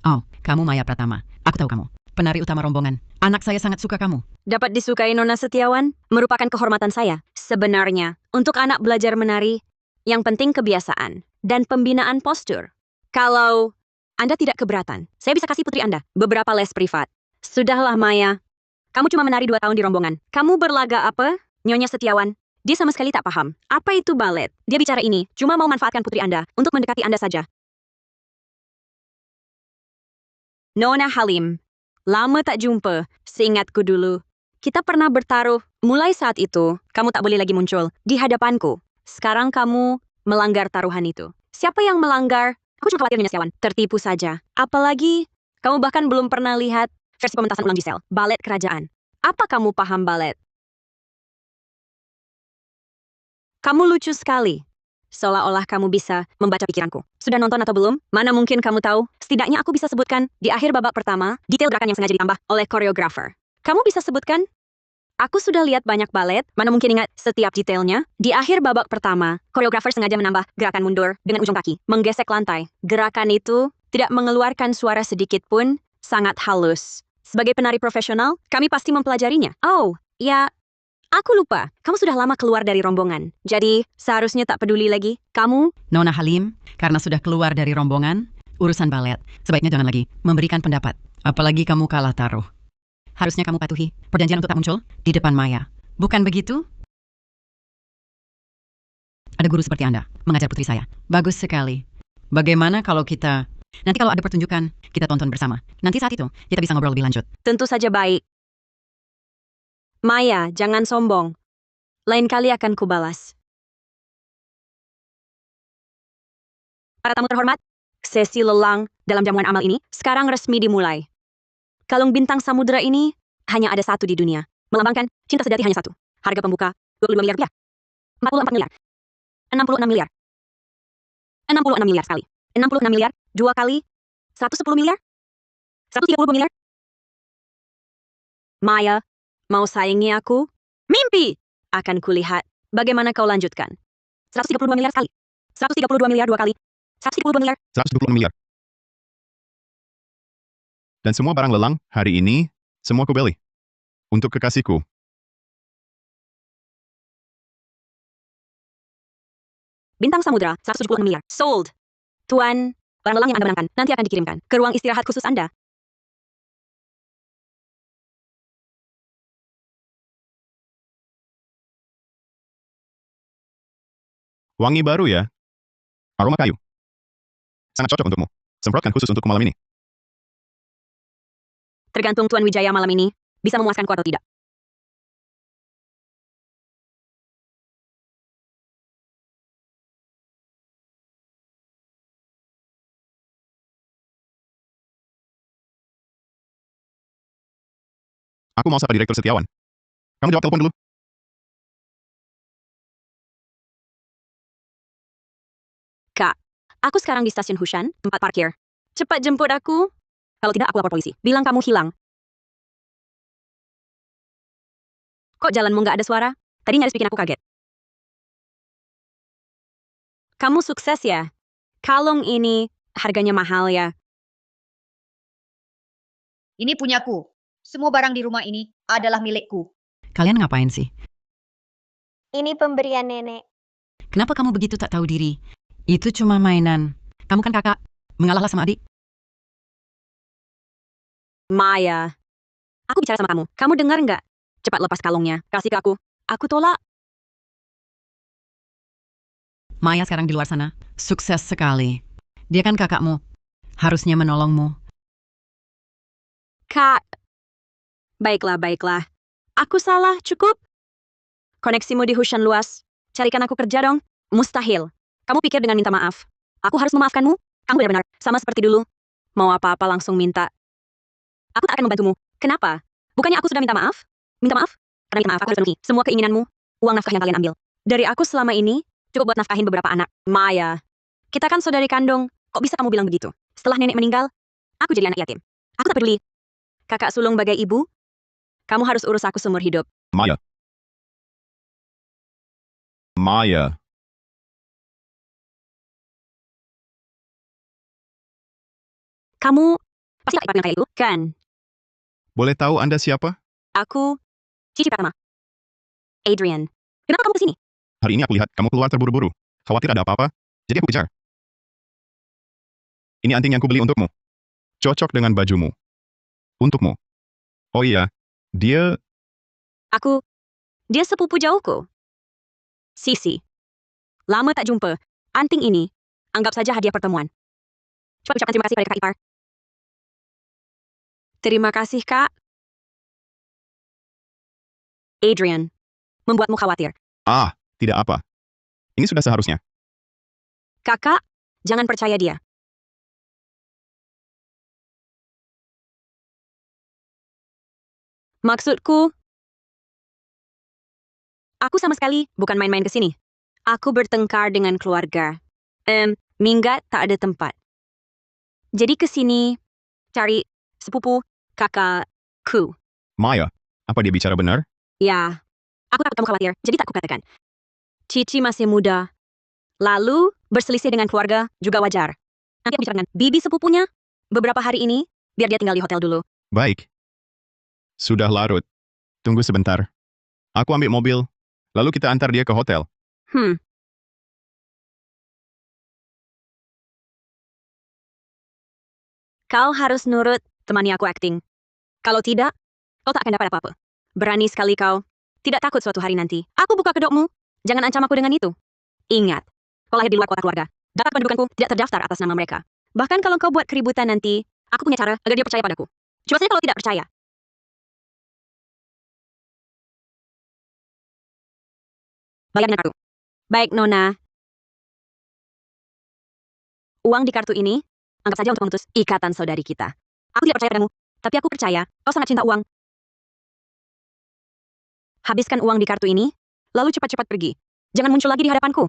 Oh, kamu Maya Pratama. Aku tahu kamu. Penari utama rombongan. Anak saya sangat suka kamu. Dapat disukai Nona Setiawan merupakan kehormatan saya. Sebenarnya, untuk anak belajar menari, yang penting kebiasaan dan pembinaan postur. Kalau Anda tidak keberatan, saya bisa kasih putri Anda beberapa les privat. Sudahlah Maya, kamu cuma menari 2 tahun di rombongan. Kamu berlaga apa, Nyonya Setiawan? Dia sama sekali tak paham. Apa itu balet? Dia bicara ini, cuma mau manfaatkan putri Anda untuk mendekati Anda saja. Nona Halim, lama tak jumpa, seingatku dulu. Kita pernah bertaruh, mulai saat itu, kamu tak boleh lagi muncul di hadapanku. Sekarang kamu melanggar taruhan itu. Siapa yang melanggar? Aku cuma khawatir Nyonya Setiawan, tertipu saja. Apalagi, kamu bahkan belum pernah lihat versi pementasan ulang Giselle, balet kerajaan. Apa kamu paham balet? Kamu lucu sekali. Seolah-olah kamu bisa membaca pikiranku. Sudah nonton atau belum? Mana mungkin kamu tahu? Setidaknya aku bisa sebutkan di akhir babak pertama, detail gerakan yang sengaja ditambah oleh koreografer. Kamu bisa sebutkan? Aku sudah lihat banyak balet, mana mungkin ingat setiap detailnya? Di akhir babak pertama, koreografer sengaja menambah gerakan mundur dengan ujung kaki, menggesek lantai. Gerakan itu tidak mengeluarkan suara sedikit pun, sangat halus. Sebagai penari profesional, kami pasti mempelajarinya. Oh, ya, aku lupa. Kamu sudah lama keluar dari rombongan. Jadi, seharusnya tak peduli lagi. Kamu, Nona Halim, karena sudah keluar dari rombongan, urusan balet, sebaiknya jangan lagi memberikan pendapat. Apalagi kamu kalah taruh. Harusnya kamu patuhi perjanjian untuk tak muncul di depan Maya. Bukan begitu? Ada guru seperti Anda mengajar putri saya. Bagus sekali. Bagaimana kalau kita... Nanti kalau ada pertunjukan, kita tonton bersama. Nanti saat itu, kita bisa ngobrol lebih lanjut. tentu saja baik. Maya, jangan sombong. Lain kali akan kubalas. Para tamu terhormat, sesi lelang dalam jamuan amal ini sekarang resmi dimulai. Kalung bintang samudera ini hanya ada satu di dunia. Melambangkan cinta sejati hanya satu. Harga pembuka 22 miliar rupiah. 44 miliar. 66 miliar. 66 miliar sekali. 66 miliar, dua kali. 110 miliar. 130 miliar. Maya, mau saingi aku? Mimpi! Akan kulihat bagaimana kau lanjutkan. 132 miliar sekali. 132 miliar dua kali. 132 miliar. 126 miliar. Dan semua barang lelang hari ini, semua kubeli. Untuk kekasihku. Bintang Samudra, 176 miliar. Sold. Tuan, barang lelang yang Anda menangkan nanti akan dikirimkan ke ruang istirahat khusus Anda. Wangi baru ya. Aroma kayu. Sangat cocok untukmu. Semprotkan khusus untuk malam ini. Tergantung Tuan Wijaya malam ini bisa memuaskanku atau tidak. Aku mau sapa Direktur Setiawan. Kamu jawab telepon dulu. Kak, aku sekarang di stasiun Hushan, tempat parkir. Cepat jemput aku. Kalau tidak, aku lapor polisi. Bilang kamu hilang. Kok jalanmu nggak ada suara? Tadi nyaris bikin aku kaget. Kamu sukses ya? Kalung ini harganya mahal ya? Ini punyaku. Semua barang di rumah ini adalah milikku. Kalian ngapain sih? Ini pemberian nenek. Kenapa kamu begitu tak tahu diri? Itu cuma mainan. Kamu kan kakak. Mengalahlah sama adik. Maya, aku bicara sama kamu. Kamu dengar nggak? Cepat lepas kalungnya. Kasih ke aku. Aku tolak. Maya sekarang di luar sana. Sukses sekali. Dia kan kakakmu. Harusnya menolongmu. Kak. Baiklah, baiklah. Aku salah, cukup. Koneksimu di Hushan luas. Carikan aku kerja dong. Mustahil. Kamu pikir dengan minta maaf aku harus memaafkanmu? Kamu benar-benar sama seperti dulu. Mau apa-apa langsung minta. Aku tak akan membantumu. Kenapa? Bukannya aku sudah minta maaf? Minta maaf? Karena minta maaf aku harus penuhi semua keinginanmu. Uang nafkah yang kalian ambil. Dari aku selama ini, cukup buat nafkahin beberapa anak. Maya, kita kan saudari kandung. Kok bisa kamu bilang begitu? Setelah nenek meninggal, aku jadi anak yatim. Aku tak peduli. Kakak sulung bagai ibu, kamu harus urus aku seumur hidup. Maya. Maya. Kamu pasti tak ibarat kayak itu, kan? Boleh tahu Anda siapa? Aku, Cici Pratama. Adrian. Kenapa kamu kesini? Hari ini aku lihat kamu keluar terburu-buru. Khawatir ada apa-apa, jadi aku kejar. Ini anting yang kubeli untukmu. Cocok dengan bajumu. Untukmu. Oh iya, dia... Dia sepupu jauhku. Sisi. Lama tak jumpa. Anting ini, anggap saja hadiah pertemuan. Cepat ucapkan terima kasih pada Kak Ipar. Terima kasih, Kak. Adrian, membuatmu khawatir. Ah, tidak apa. Ini sudah seharusnya. Kakak, jangan percaya dia. Maksudku, aku sama sekali bukan main-main ke sini. Aku bertengkar dengan keluarga. Minggat tak ada tempat. Jadi ke sini cari sepupu kakakku. Maya, apa dia bicara benar? Ya, aku takut kamu khawatir, jadi tak kukatakan. Cici masih muda. Lalu, berselisih dengan keluarga juga wajar. Nanti aku bicara dengan bibi sepupunya. Beberapa hari ini, biar dia tinggal di hotel dulu. Baik. Sudah larut. Tunggu sebentar. Aku ambil mobil, lalu kita antar dia ke hotel. Kau harus nurut temani aku acting. Kalau tidak, kau tak akan dapat apa-apa. Berani sekali kau. Tidak takut suatu hari nanti. Aku buka kedokmu. Jangan ancam aku dengan itu. Ingat, kau lahir di luar kota keluarga. Data pendudukanku tidak terdaftar atas nama mereka. Bahkan kalau kau buat keributan nanti, aku punya cara agar dia percaya padaku. Coba saja kalau tidak percaya. Bayar dengan kartu. Baik, Nona. Uang di kartu ini, anggap saja untuk memutus ikatan saudari kita. Aku tidak percaya padamu, tapi aku percaya kau sangat cinta uang. Habiskan uang di kartu ini, lalu cepat-cepat pergi. Jangan muncul lagi di hadapanku.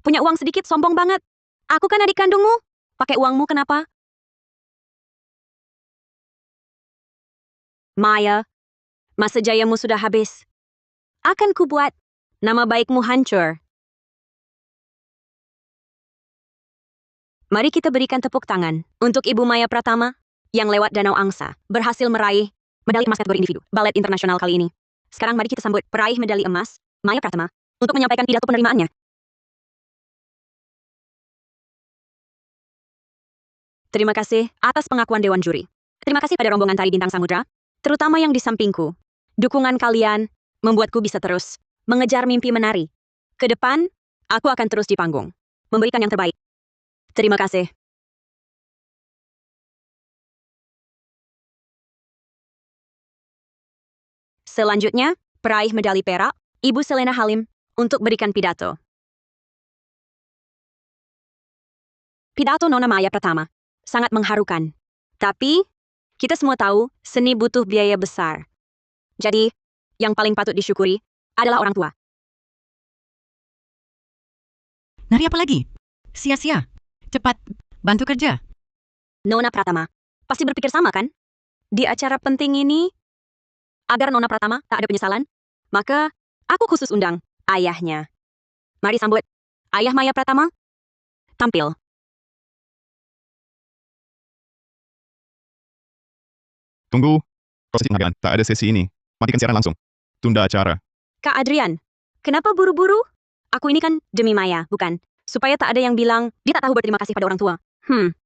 Punya uang sedikit, sombong banget. Aku kan adik kandungmu. Pakai uangmu kenapa? Maya, masa jayamu sudah habis. Akan kubuat nama baikmu hancur. Mari kita berikan tepuk tangan untuk Ibu Maya Pratama yang lewat Danau Angsa berhasil meraih medali emas kategori individu balet internasional kali ini. Sekarang mari kita sambut peraih medali emas, Maya Pratama, untuk menyampaikan pidato penerimaannya. Terima kasih atas pengakuan Dewan Juri. Terima kasih pada rombongan tari Bintang Samudra, terutama yang di sampingku. Dukungan kalian membuatku bisa terus mengejar mimpi menari. Ke depan, aku akan terus di panggung, memberikan yang terbaik. Terima kasih. Selanjutnya, peraih medali perak, Ibu Selena Halim, untuk berikan pidato. Pidato Nona Maya Pratama sangat mengharukan. Tapi, kita semua tahu seni butuh biaya besar. Jadi, yang paling patut disyukuri adalah orang tua. Nari apa lagi? Sia-sia. Cepat, bantu kerja. Nona Pratama, pasti berpikir sama kan? Di acara penting ini, agar Nona Pratama tak ada penyesalan, maka aku khusus undang ayahnya. Mari sambut Ayah Maya Pratama tampil. Tunggu. Proses penghargaan. Tak ada sesi ini. Matikan siaran langsung. Tunda acara. Kak Adrian, kenapa buru-buru? Aku ini kan demi Maya, bukan? Supaya tak ada yang bilang, dia tak tahu berterima kasih pada orang tua.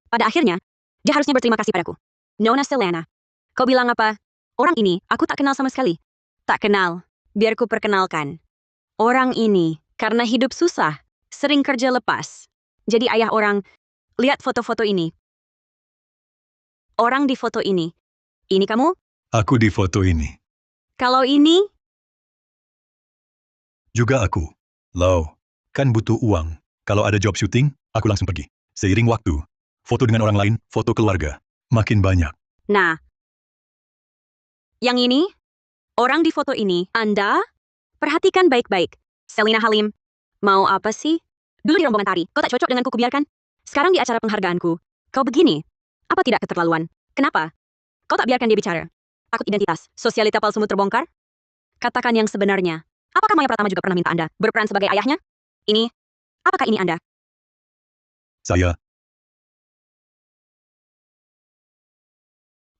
Pada akhirnya, dia harusnya berterima kasih padaku. Nona Selena, kau bilang apa? Orang ini, aku tak kenal sama sekali. Tak kenal, biar ku perkenalkan. Orang ini, karena hidup susah, sering kerja lepas. Jadi ayah orang, lihat foto-foto ini. Orang di foto ini kamu? Aku di foto ini. Kalau ini, Juga aku. Lau, kan butuh uang. Kalau ada job syuting, aku langsung pergi. Seiring waktu, foto dengan orang lain, foto keluarga, makin banyak. nah. Yang ini, orang di foto ini, Anda, perhatikan baik-baik. Selina Halim, mau apa sih? Dulu di rombongan tari, kau tak cocok denganku kubiarkan. Sekarang di acara penghargaanku, kau begini. Apa tidak keterlaluan? Kenapa? Kau tak biarkan dia bicara. Takut identitas, sosialita palsumu terbongkar? Katakan yang sebenarnya. Apakah Maya Pratama juga pernah minta Anda berperan sebagai ayahnya? Apakah ini Anda? Saya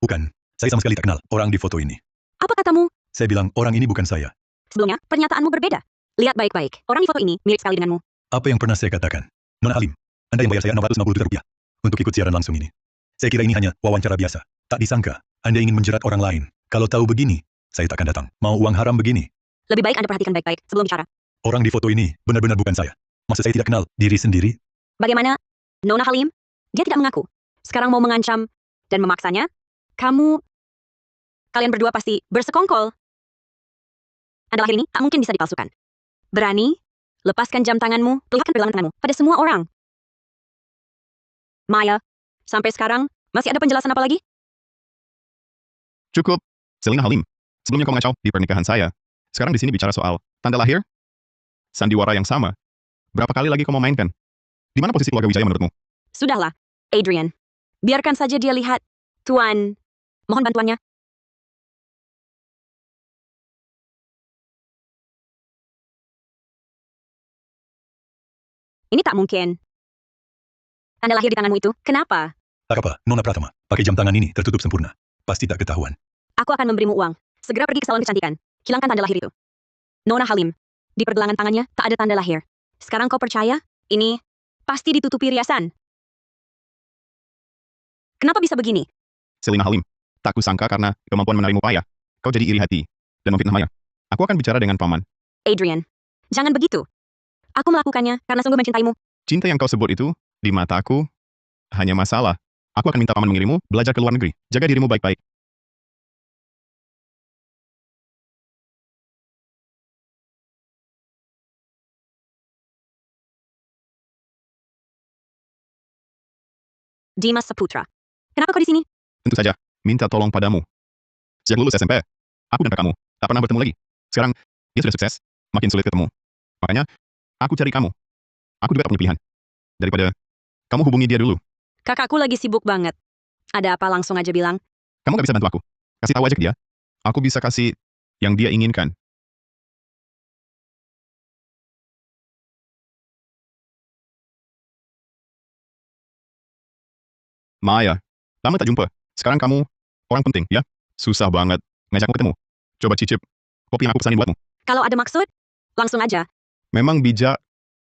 bukan. Saya sama sekali tak kenal orang di foto ini. Apa katamu? Saya bilang orang ini bukan saya. Sebelumnya, pernyataanmu berbeda. Lihat baik-baik, orang di foto ini mirip sekali denganmu. Apa yang pernah saya katakan? Nona Halim, Anda yang bayar saya 650 juta rupiah untuk ikut siaran langsung ini. Saya kira ini hanya wawancara biasa. Tak disangka, Anda ingin menjerat orang lain. Kalau tahu begini, saya tak akan datang. Mau uang haram begini? Lebih baik Anda perhatikan baik-baik sebelum bicara. Orang di foto ini benar-benar bukan saya. Masa saya tidak kenal diri sendiri? Bagaimana? Nona Halim? Dia tidak mengaku. Sekarang mau mengancam dan memaksanya? Kalian berdua pasti bersekongkol. Anda lahir ini tak mungkin bisa dipalsukan. Berani? Lepaskan jam tanganmu, perlihatkan pergelangan tanganmu pada semua orang. Maya, sampai sekarang masih ada penjelasan apa lagi? Cukup. Selina Halim. Sebelumnya kau mengacau di pernikahan saya. Sekarang di sini bicara soal tanda lahir? Sandiwara yang sama. Berapa kali lagi kau mau mainkan? Di mana posisi keluarga Wijaya menurutmu? Sudahlah, Adrian. Biarkan saja dia lihat. Tuan, mohon bantuannya. Ini tak mungkin. Anda lahir di tanganmu itu, kenapa? Tak apa, Nona Pratama. Pakai jam tangan ini tertutup sempurna. Pasti tak ketahuan. Aku akan memberimu uang. Segera pergi ke salon kecantikan. Hilangkan tanda lahir itu. Nona Halim, di pergelangan tangannya tak ada tanda lahir. Sekarang kau percaya? Ini pasti ditutupi riasan. Kenapa bisa begini? Selina Halim. Tak kusangka karena kemampuan menarimu payah. Kau jadi iri hati dan memfitnah Maya. Aku akan bicara dengan paman. Adrian, jangan begitu. Aku melakukannya karena sungguh mencintaimu. Cinta yang kau sebut itu, di mataku, hanya masalah. Aku akan minta paman mengirimmu belajar ke luar negeri. Jaga dirimu baik-baik. Dimas Saputra. Kenapa kau di sini? Tentu saja, minta tolong padamu. Sejak lulus SMP, aku dan kakakmu tak pernah bertemu lagi. Sekarang, dia sudah sukses, makin sulit ketemu. Makanya, aku cari kamu. Aku juga tak punya pilihan. Daripada kamu hubungi dia dulu. Kakakku lagi sibuk banget. Ada apa langsung aja bilang. Kamu gak bisa bantu aku. Kasih tahu aja ke dia. Aku bisa kasih yang dia inginkan. Maya, lama tak jumpa. Sekarang kamu orang penting, ya? Susah banget ngajakmu ketemu. Coba cicip kopi yang aku pesanin buatmu. Kalau ada maksud, langsung aja. Memang bijak.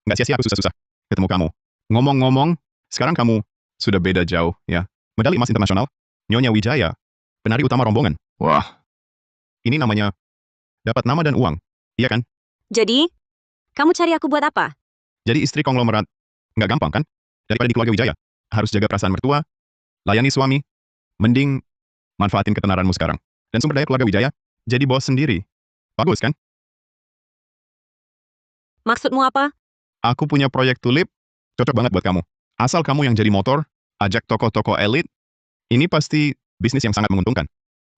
Nggak sia-sia aku susah-susah ketemu kamu. Ngomong-ngomong, sekarang kamu sudah beda jauh, ya. Medali emas internasional, Nyonya Wijaya, penari utama rombongan. Wah, ini namanya dapat nama dan uang, iya kan? Jadi, kamu cari aku buat apa? Jadi istri konglomerat, nggak gampang kan? Daripada di keluarga Wijaya, harus jaga perasaan mertua, layani suami, mending manfaatin ketenaranmu sekarang. Dan sumber daya keluarga Wijaya, jadi bos sendiri. Bagus kan? Maksudmu apa? Aku punya proyek tulip, cocok banget buat kamu. Asal kamu yang jadi motor, ajak toko-toko elit, ini pasti bisnis yang sangat menguntungkan.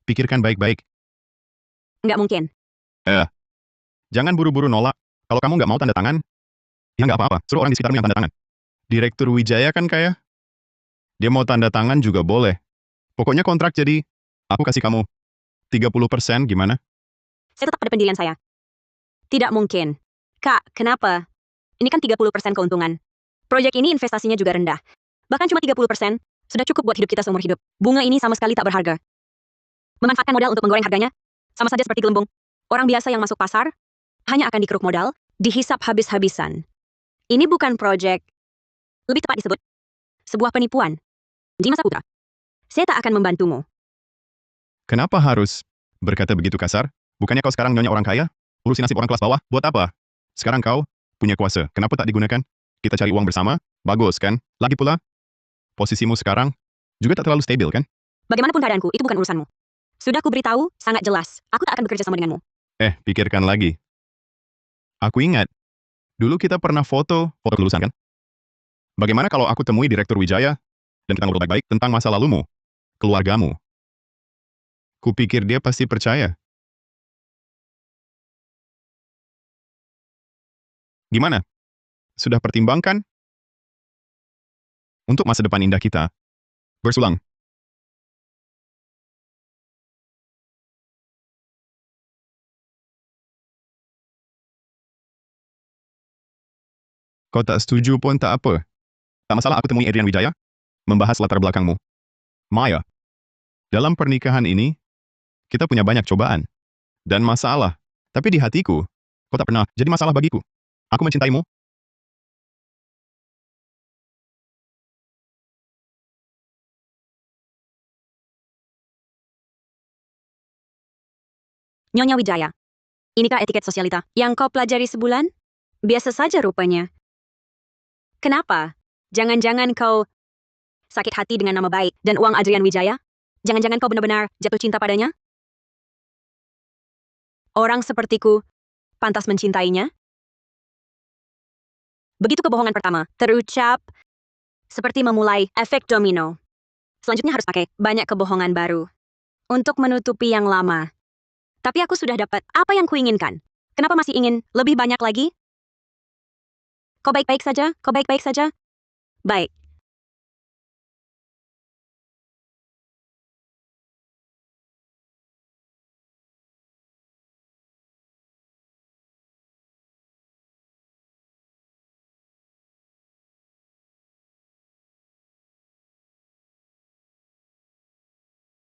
Pikirkan baik-baik. Nggak mungkin. Jangan buru-buru nolak. Kalau kamu nggak mau tanda tangan, ya nggak apa-apa. Suruh orang di sekitarmu yang tanda tangan. Direktur Wijaya kan kaya. Dia mau tanda tangan juga boleh. Pokoknya kontrak jadi, aku kasih kamu 30%, gimana? Saya tetap pada pendirian saya. Tidak mungkin. Kak, kenapa? Ini kan 30% keuntungan. Proyek ini investasinya juga rendah. Bahkan cuma 30%, sudah cukup buat hidup kita seumur hidup. Bunga ini sama sekali tak berharga. Memanfaatkan modal untuk menggoreng harganya, sama saja seperti gelembung. Orang biasa yang masuk pasar, hanya akan dikeruk modal, dihisap habis-habisan. Ini bukan proyek, lebih tepat disebut, sebuah penipuan. Dimas Saputra, saya tak akan membantumu. Kenapa harus berkata begitu kasar? Bukannya kau sekarang nyonya orang kaya? Urusin nasib orang kelas bawah, buat apa? Sekarang kau punya kuasa, kenapa tak digunakan? Kita cari uang bersama, bagus kan? Lagi pula, posisimu sekarang juga tak terlalu stabil kan? Bagaimanapun keadaanku, itu bukan urusanmu. Sudah kuberitahu, sangat jelas. Aku tak akan bekerja sama denganmu. Pikirkan lagi. Aku ingat, dulu kita pernah foto kelulusan kan? Bagaimana kalau aku temui Direktur Wijaya, dan kita ngobrol baik-baik tentang masa lalumu, keluargamu? Kupikir dia pasti percaya. Gimana? Sudah pertimbangkan? Untuk masa depan indah kita, bersulang. Kau tak setuju pun tak apa. Tak masalah aku temui Adrian Wijaya, membahas latar belakangmu. Maya, dalam pernikahan ini, kita punya banyak cobaan dan masalah. Tapi di hatiku, kau tak pernah jadi masalah bagiku. Aku mencintaimu. Nyonya Wijaya, inikah etiket sosialita yang kau pelajari sebulan? Biasa saja rupanya. Kenapa? Jangan-jangan kau sakit hati dengan nama baik dan uang Adrian Wijaya? Jangan-jangan kau benar-benar jatuh cinta padanya? Orang sepertiku pantas mencintainya? Begitu kebohongan pertama terucap seperti memulai efek domino. Selanjutnya harus pakai banyak kebohongan baru untuk menutupi yang lama. Tapi aku sudah dapat apa yang kuinginkan. Kenapa masih ingin lebih banyak lagi? Kau baik-baik saja? Kau baik-baik saja? Baik.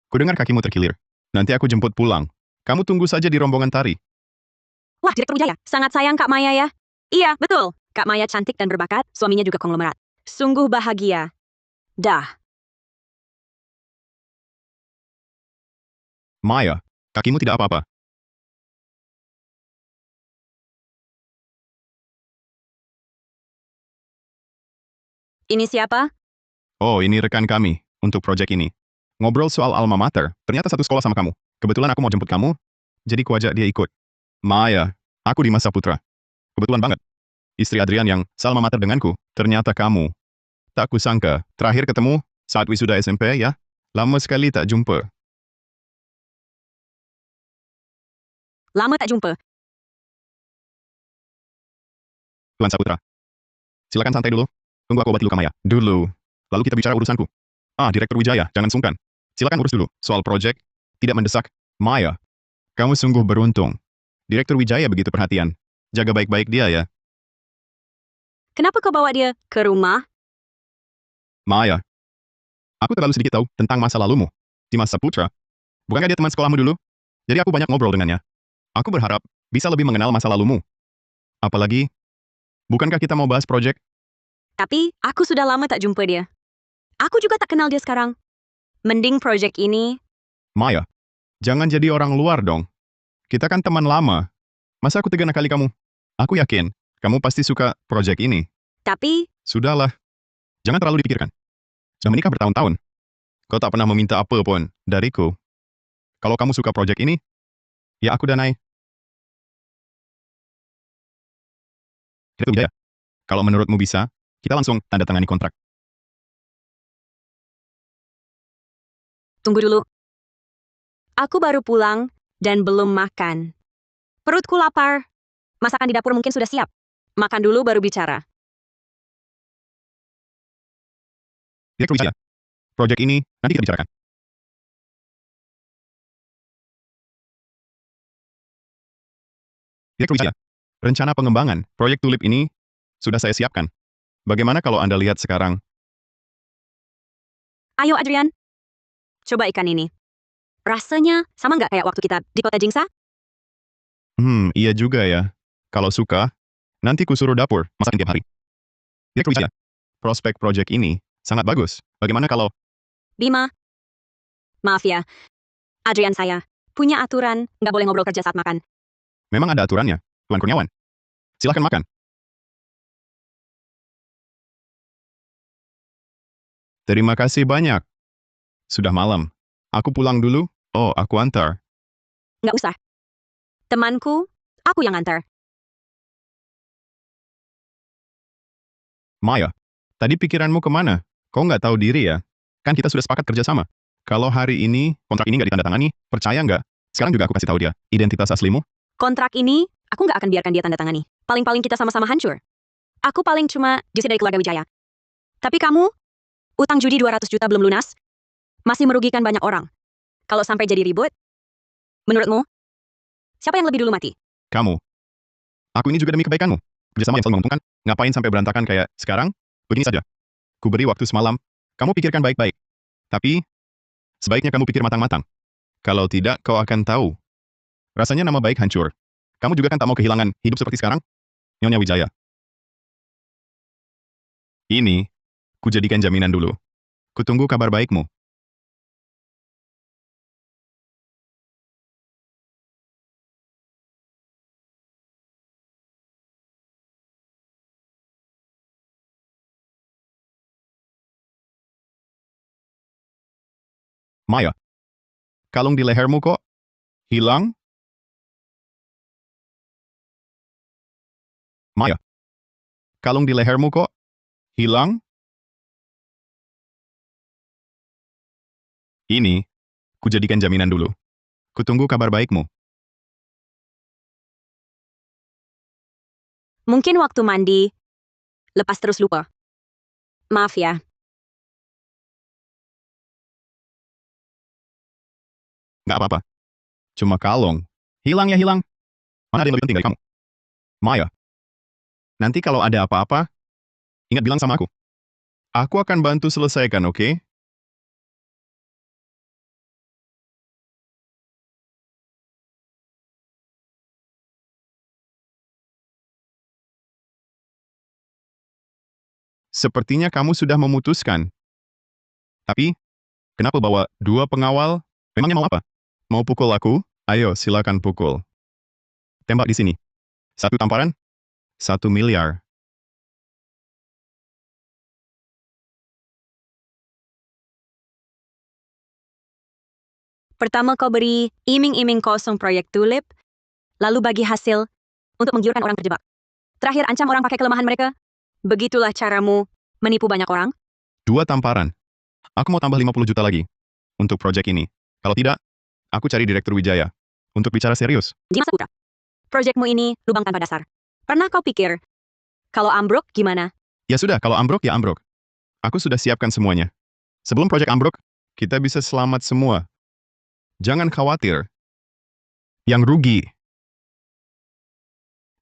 Kudengar kakimu terkilir. Nanti aku jemput pulang. Kamu tunggu saja di rombongan tari. Wah, Direktur Wijaya, sangat sayang Kak Maya ya. Iya, betul. Kak Maya cantik dan berbakat, suaminya juga konglomerat. Sungguh bahagia. Dah. Maya, kakimu tidak apa-apa. Ini siapa? Oh, ini rekan kami untuk proyek ini. Ngobrol soal alma mater, ternyata satu sekolah sama kamu. Kebetulan aku mau jemput kamu, jadi kuajak dia ikut. Maya, aku Dimas Saputra. Kebetulan banget. Istri Adrian yang salma mater denganku, ternyata kamu. Tak kusangka, terakhir ketemu, Saat wisuda SMP ya. Lama sekali tak jumpa. Lama tak jumpa. Tuan Saputra. Silakan santai dulu. Tunggu aku obati luka Maya. Dulu. Lalu kita bicara urusanku. Direktur Wijaya, jangan sungkan. Silakan urus dulu. Soal proyek, tidak mendesak. Maya, kamu sungguh beruntung. Direktur Wijaya begitu perhatian. Jaga baik-baik dia ya. Kenapa kau bawa dia ke rumah? Maya, aku terlalu sedikit tahu tentang masa lalumu. Dimas Saputra. Bukankah dia teman sekolahmu dulu? Jadi aku banyak ngobrol dengannya. Aku berharap bisa lebih mengenal masa lalumu. Apalagi, bukankah kita mau bahas proyek? Tapi aku sudah lama tak jumpa dia. Aku juga tak kenal dia sekarang. Mending proyek ini. Maya, jangan jadi orang luar dong. Kita kan teman lama. Masa aku tega nakali kamu? Aku yakin, kamu pasti suka proyek ini. Tapi Sudahlah. Jangan terlalu dipikirkan. Sudah menikah bertahun-tahun. Kau tak pernah meminta apa pun dariku. Kalau kamu suka proyek ini, ya aku danai. Itu Wijaya. Kalau menurutmu bisa, kita langsung tanda tangani kontrak. tunggu dulu. Aku baru pulang dan belum makan. Perutku lapar. Masakan di dapur mungkin sudah siap. Makan dulu baru bicara. Direktur Wijaya. Proyek ini nanti kita bicarakan. Direktur Wijaya. Rencana pengembangan proyek tulip ini sudah saya siapkan. Bagaimana kalau Anda lihat sekarang? Ayo Adrian. Coba ikan ini. Rasanya sama nggak kayak waktu kita di kota Jingsa? Iya juga ya. Kalau suka, nanti kusuruh dapur masakin tiap hari. Direktur Wijaya. Prospek proyek ini sangat bagus. Bagaimana kalau... Bima. Maaf ya. Adrian saya. Punya aturan, nggak boleh ngobrol kerja saat makan. Memang ada aturannya, Tuan Kurniawan. Silahkan makan. Terima kasih banyak. Sudah malam. Aku pulang dulu. Oh, aku antar. Nggak usah. Temanku, aku yang antar. Maya, tadi pikiranmu kemana? Kau nggak tahu diri ya? Kan kita sudah sepakat kerja sama. Kalau hari ini kontrak ini nggak ditandatangani, percaya nggak? Sekarang juga aku kasih tahu dia identitas aslimu. Kontrak ini, aku nggak akan biarkan dia tanda tangani. Paling-paling kita sama-sama hancur. Aku paling cuma juicy dari keluarga Wijaya. Tapi kamu, utang judi 200 juta belum lunas, masih merugikan banyak orang. Kalau sampai jadi ribut, menurutmu, siapa yang lebih dulu mati? Kamu. Aku ini juga demi kebaikanmu. Kerjasama yang selalu menguntungkan. Ngapain sampai berantakan kayak sekarang? Begini saja. Ku beri waktu semalam. Kamu pikirkan baik-baik. Tapi, sebaiknya kamu pikir matang-matang. Kalau tidak, kau akan tahu. Rasanya nama baik hancur. Kamu juga kan tak mau kehilangan hidup seperti sekarang? Nyonya Wijaya. Ini, ku jadikan jaminan dulu. Kutunggu kabar baikmu. Maya, kalung di lehermu kok hilang? Maya, kalung di lehermu kok hilang? Ini, ku jadikan jaminan dulu. Kutunggu kabar baikmu. Mungkin waktu mandi, lepas terus lupa. Maaf ya. Nggak apa-apa. Cuma kalung. Hilang ya hilang. Mana ada yang lebih penting dari kamu? Maya, nanti kalau ada apa-apa, ingat bilang sama aku. Aku akan bantu selesaikan, oke? Sepertinya kamu sudah memutuskan. Tapi, kenapa bawa dua pengawal? Memangnya mau apa? Mau pukul aku? Ayo, silakan pukul. Tembak di sini. 1 tamparan, 1 miliar. Pertama kau beri iming-iming kosong proyek tulip, lalu bagi hasil untuk menggiurkan orang terjebak. Terakhir ancam orang pakai kelemahan mereka. Begitulah caramu menipu banyak orang. 2 tamparan. Aku mau tambah 50 juta lagi untuk proyek ini. Kalau tidak, aku cari Direktur Wijaya untuk bicara serius. Dimas Saputra. Proyekmu ini lubang tanpa dasar. Pernah kau pikir, kalau ambruk gimana? Ya sudah, kalau ambruk ya ambruk. Aku sudah siapkan semuanya. Sebelum proyek ambruk, kita bisa selamat semua. Jangan khawatir. Yang rugi.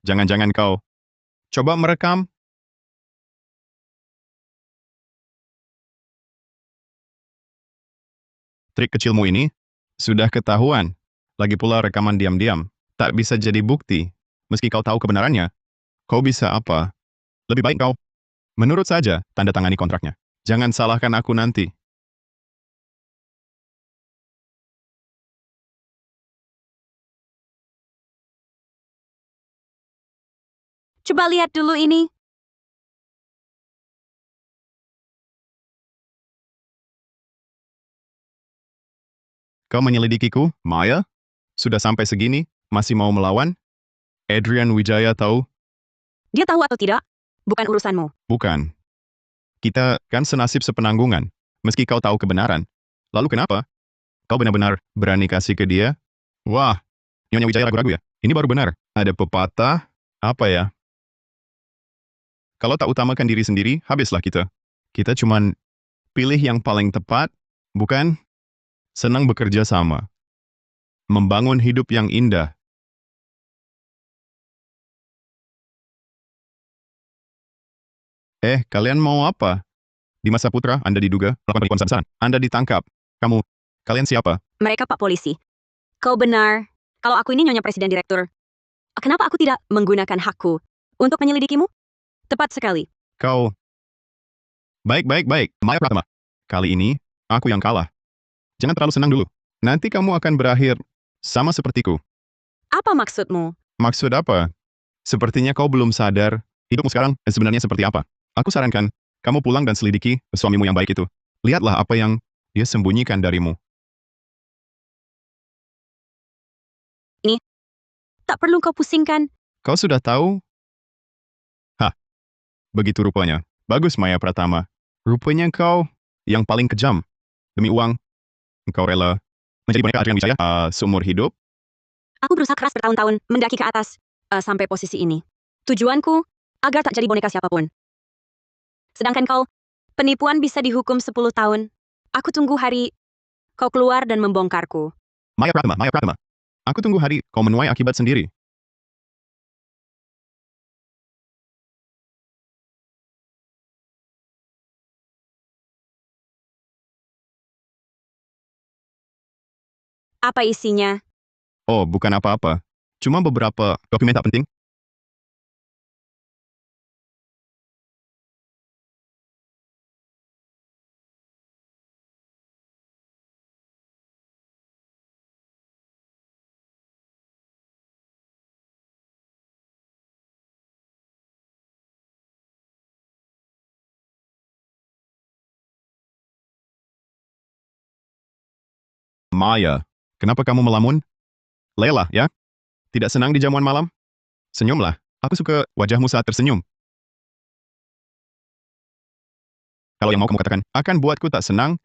Jangan-jangan kau coba merekam. Trik kecilmu ini sudah ketahuan. Lagi pula rekaman diam-diam. Tak bisa jadi bukti. Meski kau tahu kebenarannya, kau bisa apa? Lebih baik kau. Menurut saja, tanda tangani kontraknya. Jangan salahkan aku nanti. Coba lihat dulu ini. Kau menyelidikiku, Maya? Sudah sampai segini, masih mau melawan? Adrian Wijaya tahu? Dia tahu atau tidak? Bukan urusanmu. Bukan. Kita kan senasib sepenanggungan, meski kau tahu kebenaran. Lalu kenapa? Kau benar-benar berani kasih ke dia? Wah, Nyonya Wijaya ragu-ragu ya? Ini baru benar. Ada pepatah, apa ya? Kalau tak utamakan diri sendiri, habislah kita. Kita cuman pilih yang paling tepat, bukan? Senang bekerja sama. Membangun hidup yang indah. Kalian mau apa? Dimas Saputra, Anda diduga melakukan penipuan besar-besaran. Anda ditangkap. Kalian siapa? Mereka Pak Polisi. Kau benar. Kalau aku ini Nyonya Presiden Direktur. Kenapa aku tidak menggunakan hakku untuk menyelidikimu? Tepat sekali. Kau. Baik. Maya Pratama. Kali ini, aku yang kalah. Jangan terlalu senang dulu. Nanti kamu akan berakhir sama sepertiku. Apa maksudmu? Maksud apa? Sepertinya kau belum sadar hidupmu sekarang sebenarnya seperti apa. Aku sarankan, kamu pulang dan selidiki suamimu yang baik itu. Lihatlah apa yang dia sembunyikan darimu. Tak perlu kau pusingkan. Kau sudah tahu? Hah, begitu rupanya. Bagus, Maya Pratama. Rupanya kau yang paling kejam. Demi uang, engkau rela menjadi boneka Adrian Wijaya seumur hidup? Aku berusaha keras bertahun-tahun mendaki ke atas sampai posisi ini. Tujuanku agar tak jadi boneka siapapun. Sedangkan kau, penipuan bisa dihukum 10 tahun. Aku tunggu hari kau keluar dan membongkarku. Maya Pratama. Aku tunggu hari kau menuai akibat sendiri. Apa isinya? Oh, bukan apa-apa. Cuma beberapa dokumen tak penting. Maya, kenapa kamu melamun? Lelah, ya? Tidak senang di jamuan malam? Senyumlah. Aku suka wajahmu saat tersenyum. Kalau yang mau kamu katakan akan buatku tak senang,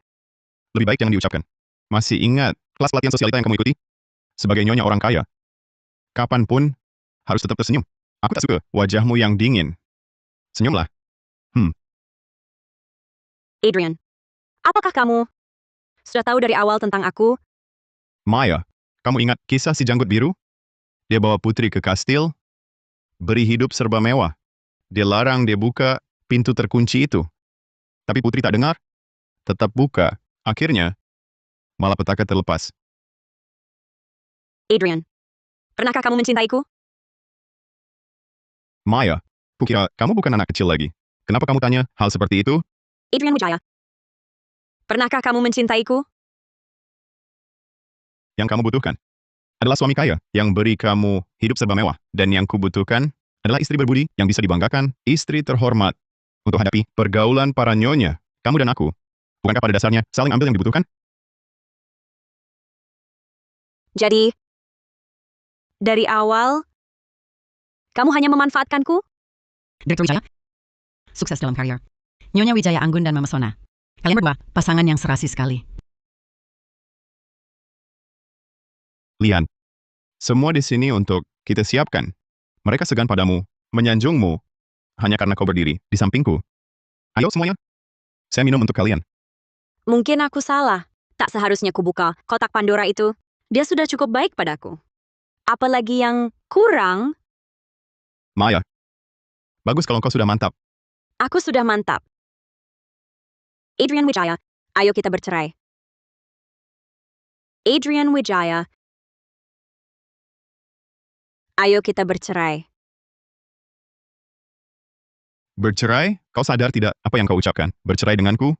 lebih baik jangan diucapkan. Masih ingat kelas pelatihan sosialita yang kamu ikuti? Sebagai nyonya orang kaya, kapanpun harus tetap tersenyum. Aku tak suka wajahmu yang dingin. Senyumlah. Adrian, apakah kamu sudah tahu dari awal tentang aku? Maya, kamu ingat kisah si janggut biru? Dia bawa putri ke kastil, beri hidup serba mewah. Dia larang dia buka pintu terkunci itu. Tapi putri tak dengar, tetap buka. Akhirnya, malapetaka terlepas. Adrian, pernahkah kamu mencintaiku? Maya, kukira kamu bukan anak kecil lagi. Kenapa kamu tanya hal seperti itu? Adrian Wijaya, pernahkah kamu mencintaiku? Yang kamu butuhkan adalah suami kaya yang beri kamu hidup serba mewah. Dan yang kubutuhkan adalah istri berbudi yang bisa dibanggakan, istri terhormat untuk hadapi pergaulan para nyonya. Kamu dan aku, bukankah pada dasarnya saling ambil yang dibutuhkan? Jadi, dari awal, kamu hanya memanfaatkanku? Direktur Wijaya, sukses dalam karier. Nyonya Wijaya anggun dan memesona. Kalian berdua pasangan yang serasi sekali. Lian, semua di sini untuk kita siapkan. Mereka segan padamu, menyanjungmu, hanya karena kau berdiri di sampingku. Ayo semuanya, saya minum untuk kalian. Mungkin aku salah. Tak seharusnya kubuka kotak Pandora itu. Dia sudah cukup baik padaku. Apalagi yang kurang, Maya, bagus kalau kau sudah mantap. aku sudah mantap. Adrian Wijaya, ayo kita bercerai. Adrian Wijaya, ayo kita bercerai. Bercerai? Kau sadar tidak apa yang kau ucapkan? Bercerai denganku?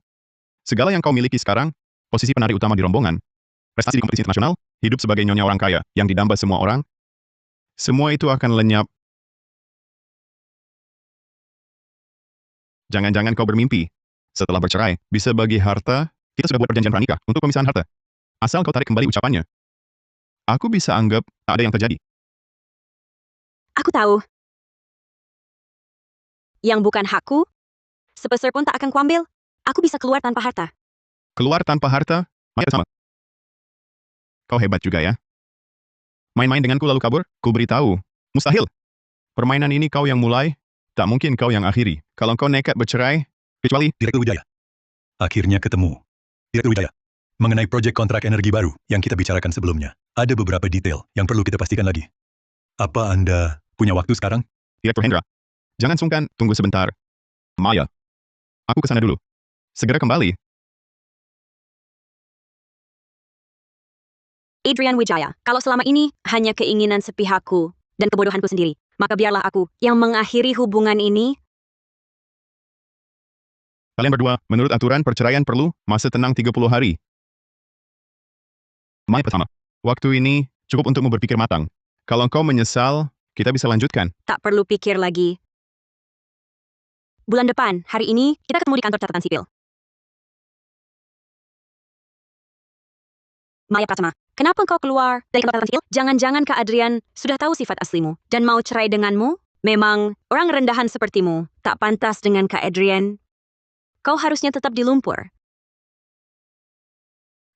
Segala yang kau miliki sekarang, posisi penari utama di rombongan, prestasi di kompetisi internasional, hidup sebagai nyonya orang kaya yang didamba semua orang, semua itu akan lenyap. Jangan-jangan kau bermimpi. Setelah bercerai, bisa bagi harta, kita sudah buat perjanjian pranikah untuk pemisahan harta. Asal kau tarik kembali ucapannya. Aku bisa anggap tak ada yang terjadi. Aku tahu. Yang bukan hakku, sepeser pun tak akan kuambil. Aku bisa keluar tanpa harta. Keluar tanpa harta, Maya sama. Kau hebat juga ya. Main-main denganku lalu kabur, ku beritahu. Mustahil. Permainan ini kau yang mulai, tak mungkin kau yang akhiri. Kalau kau nekat bercerai, kecuali Direktur Wijaya. Akhirnya ketemu. Direktur Wijaya. Mengenai proyek kontrak energi baru yang kita bicarakan sebelumnya, ada beberapa detail yang perlu kita pastikan lagi. Apa Anda punya waktu sekarang? Direktur Hendra. Jangan sungkan, tunggu sebentar. Maya. Aku kesana dulu. Segera kembali. Adrian Wijaya, kalau selama ini hanya keinginan sepihakku dan kebodohanku sendiri, maka biarlah aku yang mengakhiri hubungan ini. Kalian berdua, menurut aturan perceraian perlu masa tenang 30 hari. Maya pertama. Waktu ini cukup untukmu berpikir matang. Kalau kau menyesal, kita bisa lanjutkan. Tak perlu pikir lagi. Bulan depan, hari ini, kita ketemu di kantor catatan sipil. Maya Pratama, kenapa kau keluar dari kantor catatan sipil? Jangan-jangan Kak Adrian sudah tahu sifat aslimu dan mau cerai denganmu? Memang, orang rendahan sepertimu tak pantas dengan Kak Adrian. Kau harusnya tetap di lumpur.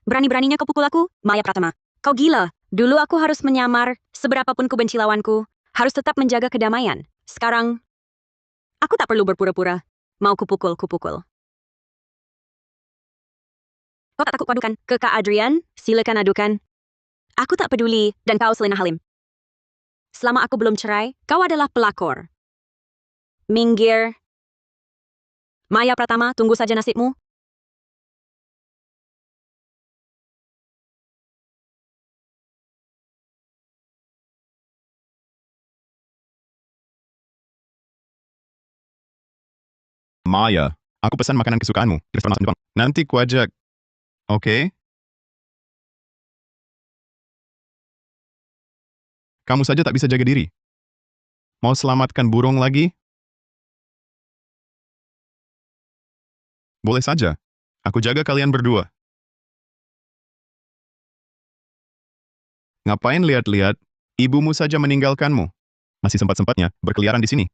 Berani-beraninya kau pukul aku, Maya Pratama. Kau gila. Dulu aku harus menyamar, seberapapun ku benci lawanku, harus tetap menjaga kedamaian. Sekarang, aku tak perlu berpura-pura. Mau kupukul, kupukul. Kau tak takut padukan ke Kak Adrian? Silakan adukan. Aku tak peduli, dan kau Selena Halim. Selama aku belum cerai, kau adalah pelakor. Minggir. Maya Pratama, tunggu saja nasibmu. Maya, aku pesan makanan kesukaanmu di restoran Jepang. Nanti ku ajak. Oke? Kamu saja tak bisa jaga diri. Mau selamatkan burung lagi? Boleh saja. Aku jaga kalian berdua. Ngapain lihat-lihat? Ibumu saja meninggalkanmu. Masih sempat-sempatnya berkeliaran di sini.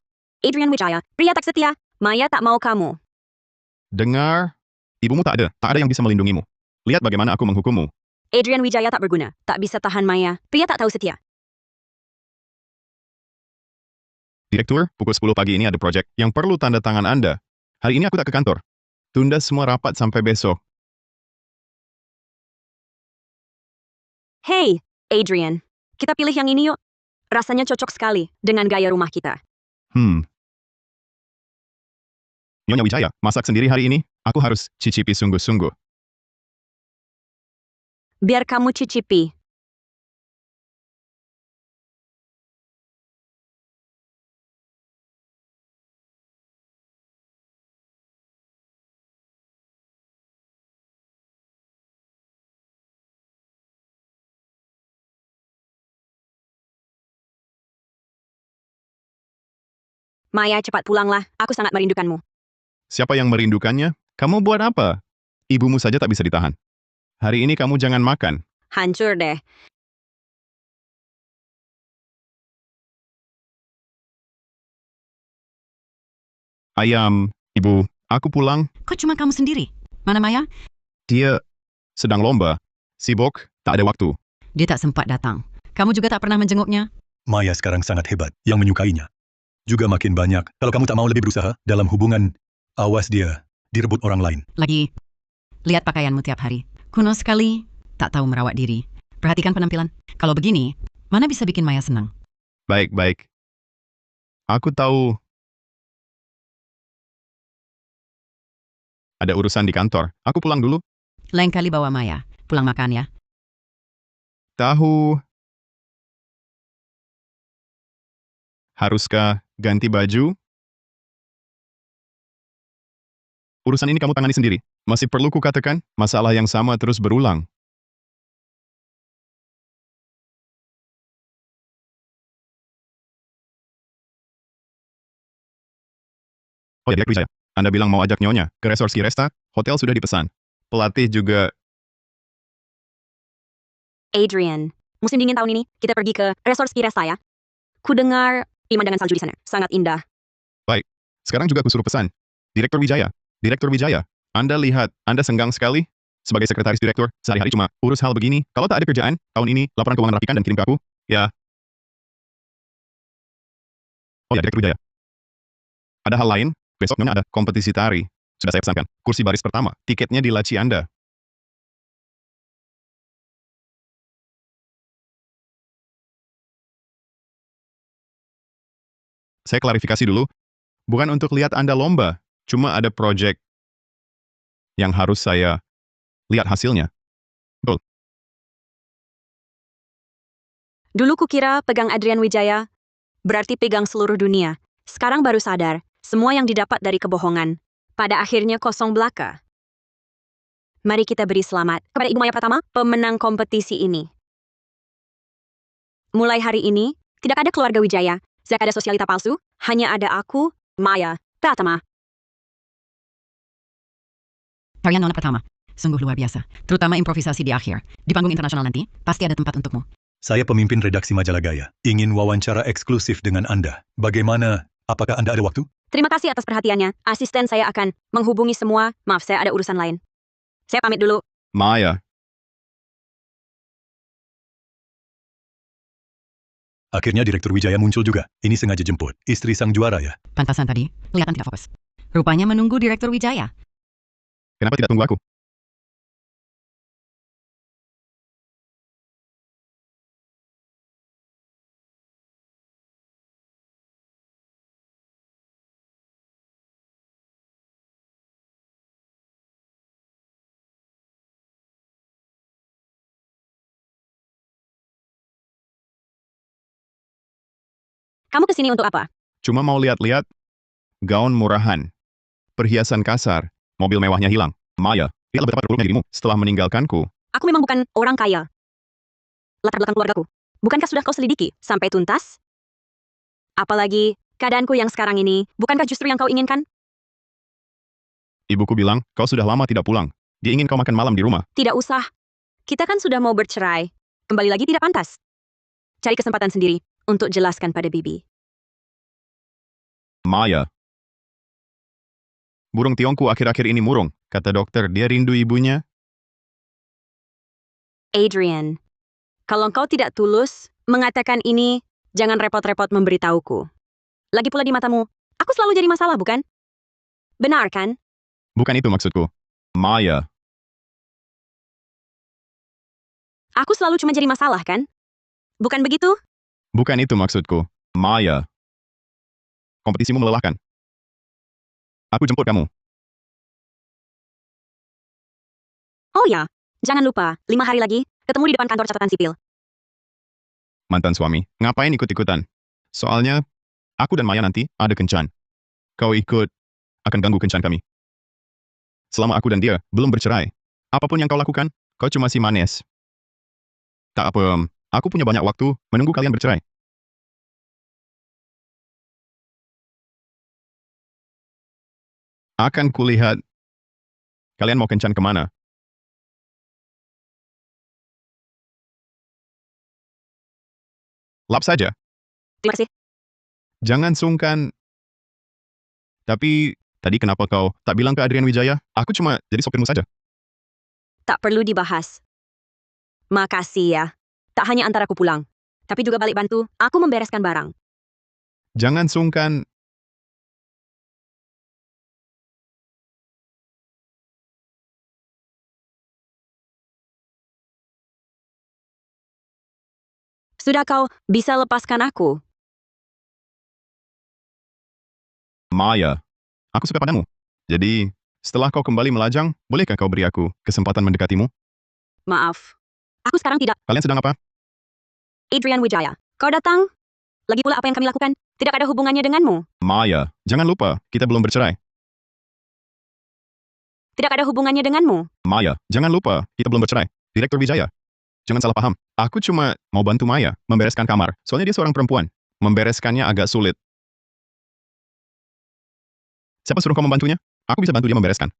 Adrian Wijaya, pria tak setia. Maya tak mau kamu. Dengar, ibumu tak ada yang bisa melindungimu. Lihat bagaimana aku menghukummu. Adrian Wijaya tak berguna, tak bisa tahan Maya. Pria tak tahu setia. Direktur, pukul 10 pagi ini ada proyek yang perlu tanda tangan Anda. Hari ini aku tak ke kantor. Tunda semua rapat sampai besok. Hey, Adrian. Kita pilih yang ini yuk. Rasanya cocok sekali dengan gaya rumah kita. Nyonya Wijaya, masak sendiri hari ini? Aku harus cicipi sungguh-sungguh. Biar kamu cicipi. Maya, cepat pulanglah. Aku sangat merindukanmu. Siapa yang merindukannya? Kamu buat apa? Ibumu saja tak bisa ditahan. Hari ini kamu jangan makan. Hancur deh. Ayam, ibu, aku pulang. Kok cuma kamu sendiri? Mana Maya? Dia sedang lomba. Sibuk, tak ada waktu. Dia tak sempat datang. Kamu juga tak pernah menjenguknya? Maya sekarang sangat hebat, yang menyukainya. Juga makin banyak. Kalau kamu tak mau lebih berusaha dalam hubungan, awas dia direbut orang lain. Lagi, lihat pakaianmu tiap hari. Kuno sekali, tak tahu merawat diri. Perhatikan penampilan. Kalau begini, mana bisa bikin Maya senang? Baik. Aku tahu ada urusan di kantor. Aku pulang dulu. Lain kali bawa Maya. Pulang makan ya. Tahu. Haruskah ganti baju? Urusan ini kamu tangani sendiri. Masih perlu kukatakan, masalah yang sama terus berulang. Oh ya, Direktur Wijaya. Anda bilang mau ajak nyonya ke resort ski resta, hotel sudah dipesan. Pelatih juga. Adrian, musim dingin tahun ini, kita pergi ke resort ski resta ya. Ku dengar pemandangan salju di sana, sangat indah. Baik. Sekarang juga aku suruh pesan. Direktur Wijaya, Anda lihat, Anda senggang sekali. Sebagai sekretaris direktur, sehari-hari cuma urus hal begini. Kalau tak ada kerjaan, tahun ini, laporan keuangan rapikan dan kirim ke aku. Ya. Oh ya, Direktur Wijaya. Ada hal lain, besok nyonya ada kompetisi tari. Sudah saya pesankan, kursi baris pertama, tiketnya di laci Anda. Saya klarifikasi dulu, bukan untuk lihat Anda lomba, cuma ada proyek yang harus saya lihat hasilnya. Betul. Dulu kukira pegang Adrian Wijaya, berarti pegang seluruh dunia. Sekarang baru sadar, semua yang didapat dari kebohongan. Pada akhirnya kosong belaka. Mari kita beri selamat kepada Ibu Maya Pratama, pemenang kompetisi ini. Mulai hari ini, tidak ada keluarga Wijaya, tidak ada sosialita palsu, hanya ada aku, Maya Pratama. Kalian nona pertama. Sungguh luar biasa. Terutama improvisasi di akhir. Di panggung internasional nanti, pasti ada tempat untukmu. Saya pemimpin redaksi majalah Gaya. Ingin wawancara eksklusif dengan Anda. Bagaimana? Apakah Anda ada waktu? Terima kasih atas perhatiannya. Asisten saya akan menghubungi semua. Maaf, saya ada urusan lain. Saya pamit dulu. Maya, Akhirnya Direktur Wijaya muncul juga. Ini sengaja jemput. Istri sang juara ya. Pantasan tadi, kelihatan tidak fokus. Rupanya menunggu Direktur Wijaya. kenapa tidak tunggu aku? Kamu kesini untuk apa? Cuma mau lihat-lihat gaun murahan, perhiasan kasar, mobil mewahnya hilang. Maya, lihatlah betapa terpuruknya dirimu setelah meninggalkanku. Aku memang bukan orang kaya. Latar belakang keluargaku. Bukankah sudah kau selidiki sampai tuntas? Apalagi keadaanku yang sekarang ini, bukankah justru yang kau inginkan? Ibuku bilang, kau sudah lama tidak pulang. Dia ingin kau makan malam di rumah. Tidak usah. Kita kan sudah mau bercerai. Kembali lagi tidak pantas. Cari kesempatan sendiri untuk jelaskan pada Bibi. Maya. Burung tiongku akhir-akhir ini murung. Kata dokter, dia rindu ibunya. Adrian, kalau kau tidak tulus mengatakan ini, jangan repot-repot memberitahuku. Lagi pula di matamu, aku selalu jadi masalah, bukan? Benar kan? Bukan itu maksudku. Maya. Aku selalu cuma jadi masalah, kan? Bukan begitu? Bukan itu maksudku. Maya. Kompetisimu melelahkan. Aku jemput kamu. Oh ya, jangan lupa, 5 hari lagi, ketemu di depan kantor catatan sipil. Mantan suami, ngapain ikut-ikutan? Soalnya, aku dan Maya nanti ada kencan. Kau ikut, akan ganggu kencan kami. Selama aku dan dia belum bercerai, apapun yang kau lakukan, kau cuma si manis. Tak apa, aku punya banyak waktu menunggu kalian bercerai. Akan kulihat kalian mau kencan kemana. Lap saja. Terima kasih. Jangan sungkan. Tapi Tadi kenapa kau tak bilang ke Adrian Wijaya? Aku cuma jadi sopirmu saja. Tak perlu dibahas. Makasih ya. Tak hanya antar aku pulang, tapi juga balik bantu aku membereskan barang. Jangan sungkan. Sudah kau bisa lepaskan aku? Maya, aku suka padamu. Jadi, setelah kau kembali melajang, bolehkah kau beri aku kesempatan mendekatimu? Maaf. Aku sekarang tidak. Kalian sedang apa? Adrian Wijaya. Kau datang? Lagi pula apa yang kami lakukan tidak ada hubungannya denganmu. Maya, jangan lupa, kita belum bercerai. Tidak ada hubungannya denganmu. Maya, jangan lupa, kita belum bercerai. Direktur Wijaya. Jangan salah paham. Aku cuma mau bantu Maya membereskan kamar. Soalnya dia seorang perempuan. Membereskannya agak sulit. Siapa suruh kau membantunya? Aku bisa bantu dia membereskan.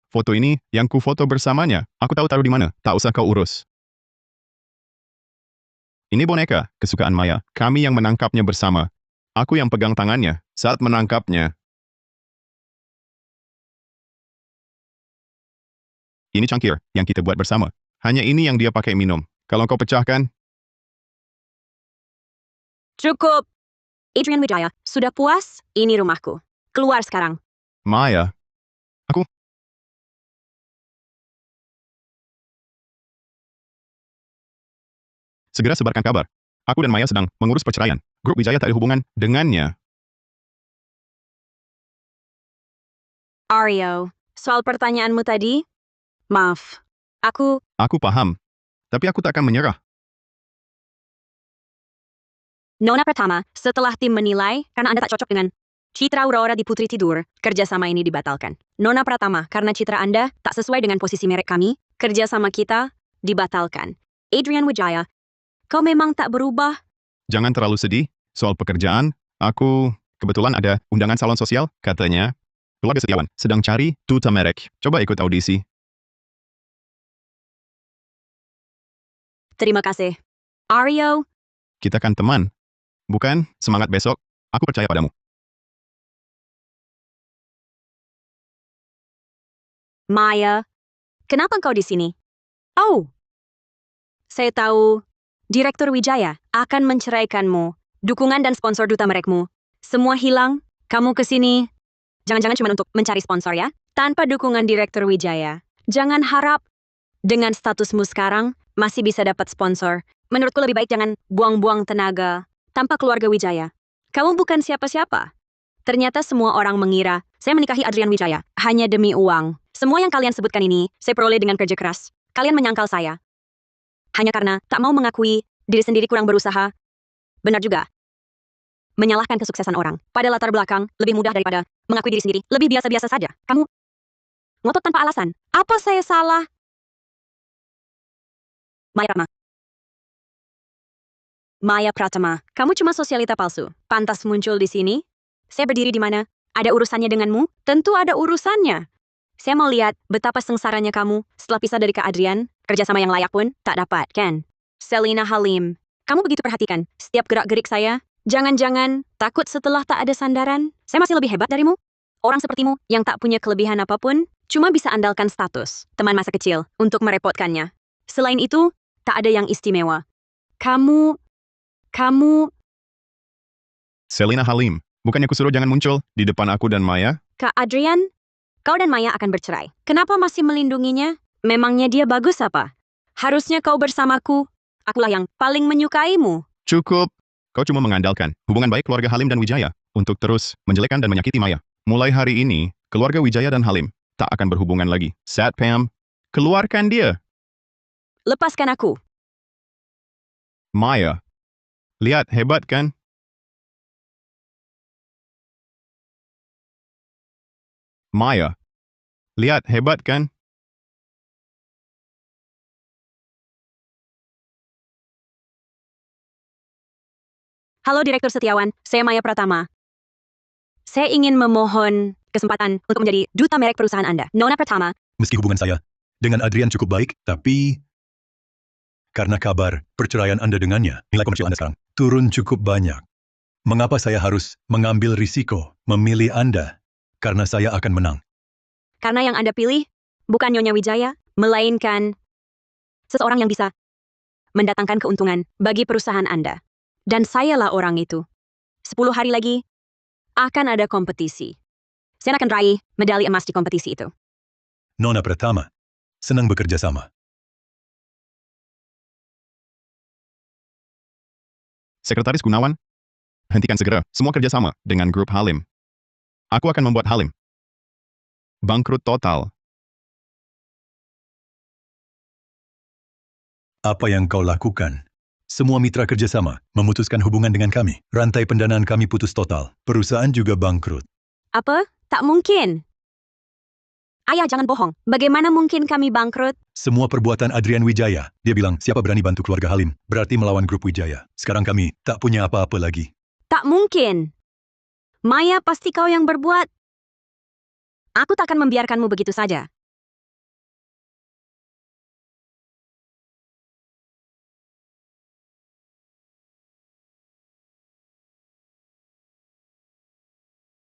Foto ini yang ku foto bersamanya. Aku tahu taruh di mana. Tak usah kau urus. Ini boneka, kesukaan Maya. Kami yang menangkapnya bersama. Aku yang pegang tangannya saat menangkapnya. Ini cangkir yang kita buat bersama. Hanya ini yang dia pakai minum. Kalau kau pecahkan, Cukup. Adrian Wijaya, sudah puas? Ini rumahku. Keluar sekarang. Maya, aku... Segera sebarkan kabar. Aku dan Maya sedang mengurus perceraian. Grup Wijaya tak ada hubungan dengannya. Aryo, soal pertanyaanmu tadi? Maaf. Aku Aku paham. Tapi aku tak akan menyerah. Nona pertama, setelah tim menilai, karena Anda tak cocok dengan citra Aurora di Putri Tidur, kerjasama ini dibatalkan. Nona Pratama, karena citra Anda tak sesuai dengan posisi merek kami, kerjasama kita dibatalkan. Adrian Wijaya, kau memang tak berubah? Jangan terlalu sedih. Soal pekerjaan, aku kebetulan ada undangan salon sosial, katanya. Keluarga Setiawan sedang cari duta merek. Coba ikut audisi. Terima kasih. Aryo, Kita kan teman. Bukan? Semangat besok. Aku percaya padamu. Maya, kenapa kau di sini? Oh, saya tahu. Direktur Wijaya akan menceraikanmu. Dukungan dan sponsor duta merekmu. Semua hilang. Kamu ke sini. Jangan-jangan cuma untuk mencari sponsor ya? Tanpa dukungan Direktur Wijaya. Jangan harap dengan statusmu sekarang masih bisa dapat sponsor. Menurutku lebih baik jangan buang-buang tenaga tanpa keluarga Wijaya. Kamu bukan siapa-siapa. Ternyata semua orang mengira saya menikahi Adrian Wijaya hanya demi uang. Semua yang kalian sebutkan ini saya peroleh dengan kerja keras. Kalian menyangkal saya hanya karena tak mau mengakui diri sendiri kurang berusaha. Benar juga. Menyalahkan kesuksesan orang pada latar belakang lebih mudah daripada mengakui diri sendiri. Lebih biasa-biasa saja. Kamu ngotot tanpa alasan. Apa saya salah? Maya Pratama, kamu cuma sosialita palsu. Pantas muncul di sini? Saya berdiri di mana? Ada urusannya denganmu? Tentu ada urusannya. Saya mau lihat betapa sengsaranya kamu setelah pisah dari Kak Adrian. Kerjasama yang layak pun tak dapat, kan? Selina Halim, kamu begitu perhatikan setiap gerak-gerik saya? Jangan-jangan takut setelah tak ada sandaran? Saya masih lebih hebat darimu? Orang sepertimu yang tak punya kelebihan apapun, cuma bisa andalkan status, teman masa kecil, untuk merepotkannya. Selain itu, tak ada yang istimewa. Kamu... Selina Halim, bukannya kusuruh jangan muncul di depan aku dan Maya? Kak Adrian, kau dan Maya akan bercerai. Kenapa masih melindunginya? Memangnya dia bagus apa? Harusnya kau bersamaku. Akulah yang paling menyukaimu. Cukup. Kau cuma mengandalkan hubungan baik keluarga Halim dan Wijaya untuk terus menjelekkan dan menyakiti Maya. Mulai hari ini, keluarga Wijaya dan Halim tak akan berhubungan lagi. Satpam, keluarkan dia. Lepaskan aku. Maya, lihat hebat kan? Maya, lihat hebat kan? Halo Direktur Setiawan, saya Maya Pratama. Saya ingin memohon kesempatan untuk menjadi duta merek perusahaan Anda. Nona Pratama, Meski hubungan saya dengan Adrian cukup baik, tapi karena kabar perceraian Anda dengannya, nilai komersial Anda sekarang turun cukup banyak. Mengapa saya harus mengambil risiko memilih Anda? Karena saya akan menang. Karena yang Anda pilih bukan Nyonya Wijaya, melainkan seseorang yang bisa mendatangkan keuntungan bagi perusahaan Anda. Dan sayalah orang itu. 10 hari lagi akan ada kompetisi. Saya akan raih medali emas di kompetisi itu. Nona Pratama, senang bekerja sama. Sekretaris Gunawan, hentikan segera semua kerjasama dengan grup Halim. Aku akan membuat Halim bangkrut total. Apa yang kau lakukan? Semua mitra kerjasama memutuskan hubungan dengan kami. Rantai pendanaan kami putus total. Perusahaan juga bangkrut. Apa? Tak mungkin. Ayah, jangan bohong. Bagaimana mungkin kami bangkrut? Semua perbuatan Adrian Wijaya. Dia bilang, siapa berani bantu keluarga Halim, berarti melawan grup Wijaya. Sekarang kami tak punya apa-apa lagi. Tak mungkin. Maya, pasti kau yang berbuat. Aku tak akan membiarkanmu begitu saja.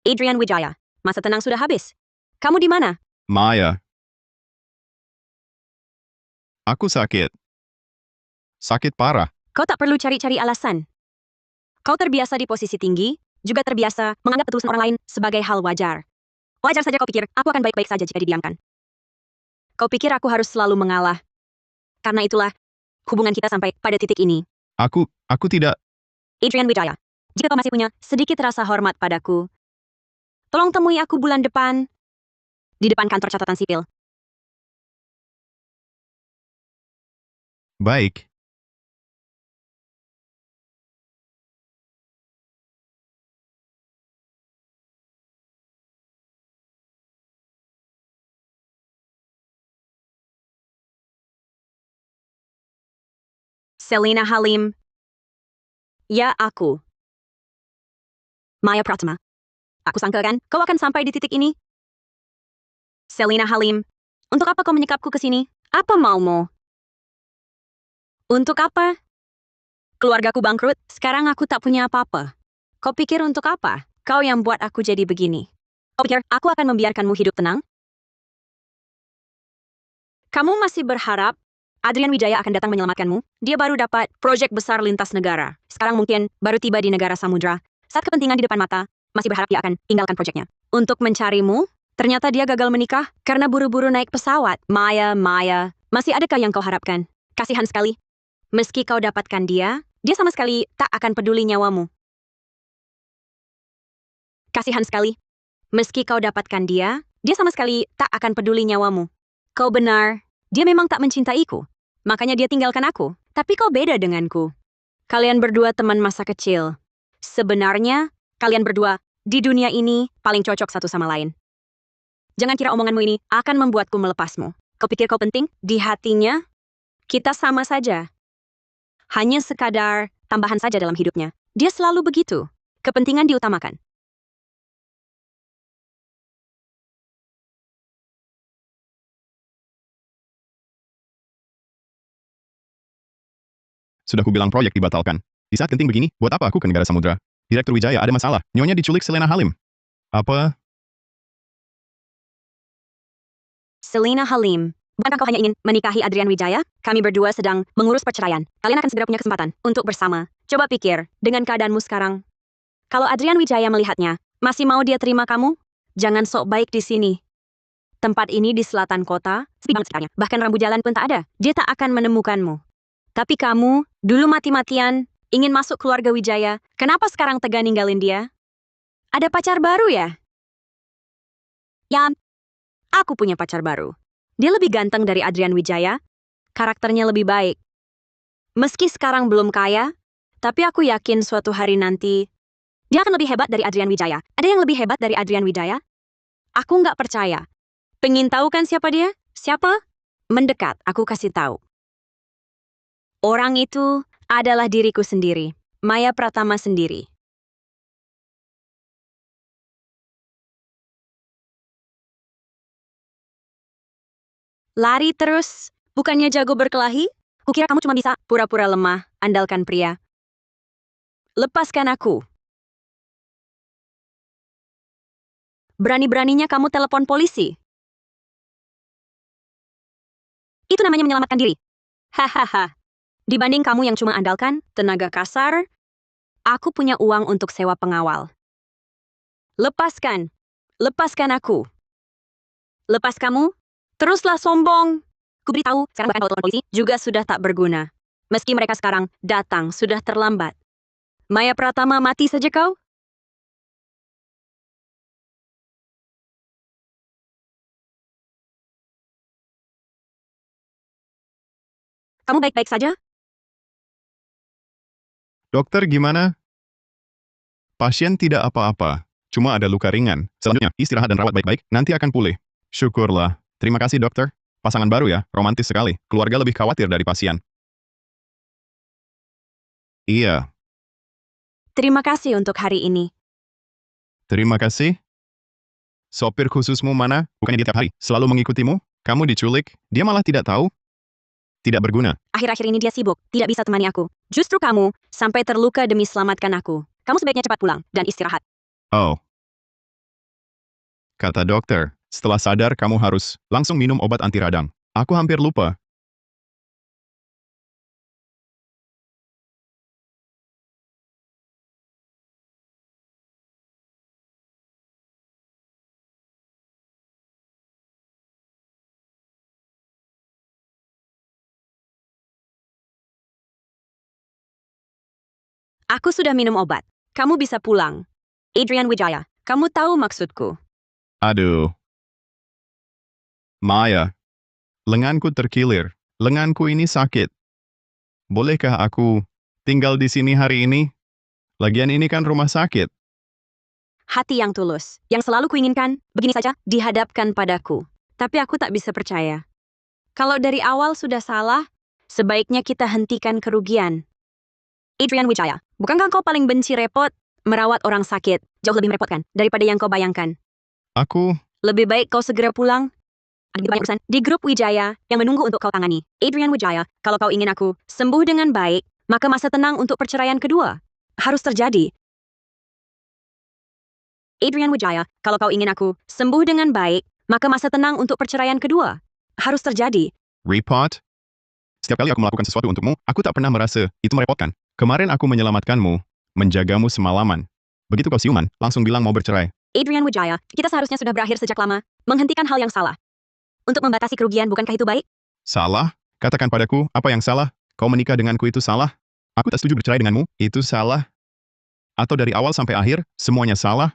Adrian Wijaya, masa tenang sudah habis. Kamu di mana? Maya. Aku sakit. Sakit parah. Kau tak perlu cari-cari alasan. Kau terbiasa di posisi tinggi, juga terbiasa menganggap ketulusan orang lain sebagai hal wajar. Wajar saja kau pikir, aku akan baik-baik saja jika didiamkan. Kau pikir aku harus selalu mengalah. Karena itulah, hubungan kita sampai pada titik ini. Aku tidak. Adrian Wijaya, jika kau masih punya sedikit rasa hormat padaku, tolong temui aku bulan depan di depan kantor catatan sipil. Baik. Selina Halim. Ya, aku. Maya Pratama. Aku sangka kan, kau akan sampai di titik ini. Selina Halim. Untuk apa kau menyekapku ke sini? Apa maumu? Untuk apa? Keluargaku bangkrut, sekarang aku tak punya apa-apa. Kau pikir untuk apa? Kau yang buat aku jadi begini. Kau pikir aku akan membiarkanmu hidup tenang? Kamu masih berharap Adrian Wijaya akan datang menyelamatkanmu? Dia baru dapat proyek besar lintas negara. Sekarang mungkin baru tiba di negara samudra. Saat kepentingan di depan mata, masih berharap dia akan tinggalkan proyeknya. Untuk mencarimu, ternyata dia gagal menikah karena buru-buru naik pesawat. Maya, masih adakah yang kau harapkan? Kasihan sekali. Meski kau dapatkan dia sama sekali tak akan peduli nyawamu. Kasihan sekali. Meski kau dapatkan dia sama sekali tak akan peduli nyawamu. Kau benar, dia memang tak mencintaiku. Makanya dia tinggalkan aku. Tapi kau beda denganku. Kalian berdua teman masa kecil. Sebenarnya, kalian berdua di dunia ini paling cocok satu sama lain. Jangan kira omonganmu ini akan membuatku melepasmu. Kau pikir kau penting? Di hatinya, kita sama saja. Hanya sekadar tambahan saja dalam hidupnya. Dia selalu begitu. Kepentingan diutamakan. Sudah kubilang proyek dibatalkan. Di saat genting begini, buat apa aku ke negara samudra? Direktur Wijaya ada masalah. Nyonya diculik Selina Halim. Apa? Selina Halim. Bukankah kau hanya ingin menikahi Adrian Wijaya? Kami berdua sedang mengurus perceraian. Kalian akan segera punya kesempatan untuk bersama. Coba pikir, dengan keadaanmu sekarang. Kalau Adrian Wijaya melihatnya, masih mau dia terima kamu? Jangan sok baik di sini. Tempat ini di selatan kota, sepi banget sekitarnya. Bahkan rambu jalan pun tak ada. Dia tak akan menemukanmu. Tapi kamu, dulu mati-matian, ingin masuk keluarga Wijaya. Kenapa sekarang tega ninggalin dia? Ada pacar baru ya? Ya, aku punya pacar baru. Dia lebih ganteng dari Adrian Wijaya. Karakternya lebih baik. Meski sekarang belum kaya, tapi aku yakin suatu hari nanti, dia akan lebih hebat dari Adrian Wijaya. Ada yang lebih hebat dari Adrian Wijaya? Aku nggak percaya. Pengen tahu kan siapa dia? Siapa? Mendekat, aku kasih tahu. Orang itu adalah diriku sendiri, Maya Pratama sendiri. Lari terus, bukannya jago berkelahi? Kukira kamu cuma bisa pura-pura lemah, andalkan pria. Lepaskan aku. Berani-beraninya kamu telepon polisi. Itu namanya menyelamatkan diri. Hahaha. Dibanding kamu yang cuma andalkan tenaga kasar, aku punya uang untuk sewa pengawal. Lepaskan. Lepaskan aku. Lepas kamu, teruslah sombong. Kuberitahu, sekarang bahkan kalau telepon polisi juga sudah tak berguna. Meski mereka sekarang datang, sudah terlambat. Maya Pratama, mati saja kau? Kamu baik-baik saja? Dokter, gimana? Pasien tidak apa-apa. Cuma ada luka ringan. Selanjutnya, istirahat dan rawat baik-baik, nanti akan pulih. Syukurlah. Terima kasih, dokter. Pasangan baru ya, romantis sekali. Keluarga lebih khawatir dari pasien. Iya, Terima kasih untuk hari ini. terima kasih. Sopir khususmu mana? Bukannya dia tiap hari selalu mengikutimu? Kamu diculik, dia malah tidak tahu? Tidak berguna. Akhir-akhir ini dia sibuk, tidak bisa temani aku. Justru kamu, sampai terluka demi selamatkan aku. Kamu sebaiknya cepat pulang dan istirahat. Oh. Kata dokter, setelah sadar kamu harus langsung minum obat anti radang. Aku hampir lupa. Aku sudah minum obat. Kamu bisa pulang. Adrian Wijaya, kamu tahu maksudku. Aduh. Maya. Lenganku terkilir. Lenganku ini sakit. Bolehkah aku tinggal di sini hari ini? Lagian ini kan rumah sakit. Hati yang tulus, yang selalu kuinginkan, begini saja, dihadapkan padaku. Tapi aku tak bisa percaya. Kalau dari awal sudah salah, sebaiknya kita hentikan kerugian. Adrian Wijaya, bukankah kau paling benci repot? Merawat orang sakit, jauh lebih merepotkan daripada yang kau bayangkan. Aku, Lebih baik kau segera pulang. Ada begitu banyak urusan di grup Wijaya yang menunggu untuk kau tangani. Adrian Wijaya, kalau kau ingin aku sembuh dengan baik, maka masa tenang untuk perceraian kedua harus terjadi. Adrian Wijaya, kalau kau ingin aku sembuh dengan baik, maka masa tenang untuk perceraian kedua harus terjadi. repot. Setiap kali aku melakukan sesuatu untukmu, aku tak pernah merasa itu merepotkan. Kemarin aku menyelamatkanmu, menjagamu semalaman. Begitu kau siuman, langsung bilang mau bercerai. Adrian Wijaya, kita seharusnya sudah berakhir sejak lama. Menghentikan hal yang salah. Untuk membatasi kerugian, bukankah itu baik? Salah? Katakan padaku, apa yang salah? Kau menikah denganku itu salah? Aku tak setuju bercerai denganmu, itu salah? Atau dari awal sampai akhir, semuanya salah?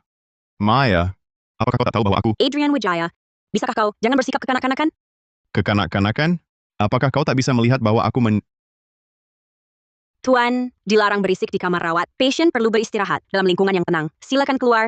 Maya, apakah kau tak tahu bahwa aku Adrian Wijaya, bisakah kau jangan bersikap kekanak-kanakan? kekanak-kanakan? Apakah kau tak bisa melihat bahwa aku Tuan, dilarang berisik di kamar rawat. Pasien perlu beristirahat dalam lingkungan yang tenang. Silakan keluar.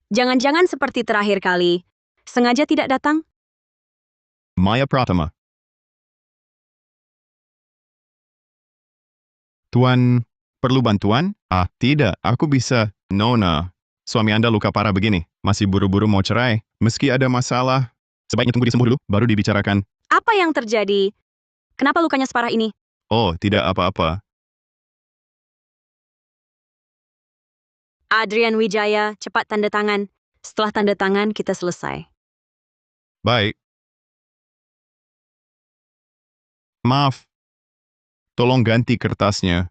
Jangan-jangan seperti terakhir kali. Sengaja tidak datang? Maya Pratama. Tuan, perlu bantuan? Ah, tidak, aku bisa. Nona, suami Anda luka parah begini. Masih buru-buru mau cerai. Meski ada masalah, sebaiknya tunggu disembuh dulu, baru dibicarakan. Apa yang terjadi? Kenapa lukanya separah ini? Oh, tidak apa-apa. Adrian Wijaya, cepat tanda tangan. Setelah tanda tangan, kita selesai. Baik. Maaf. Tolong ganti kertasnya.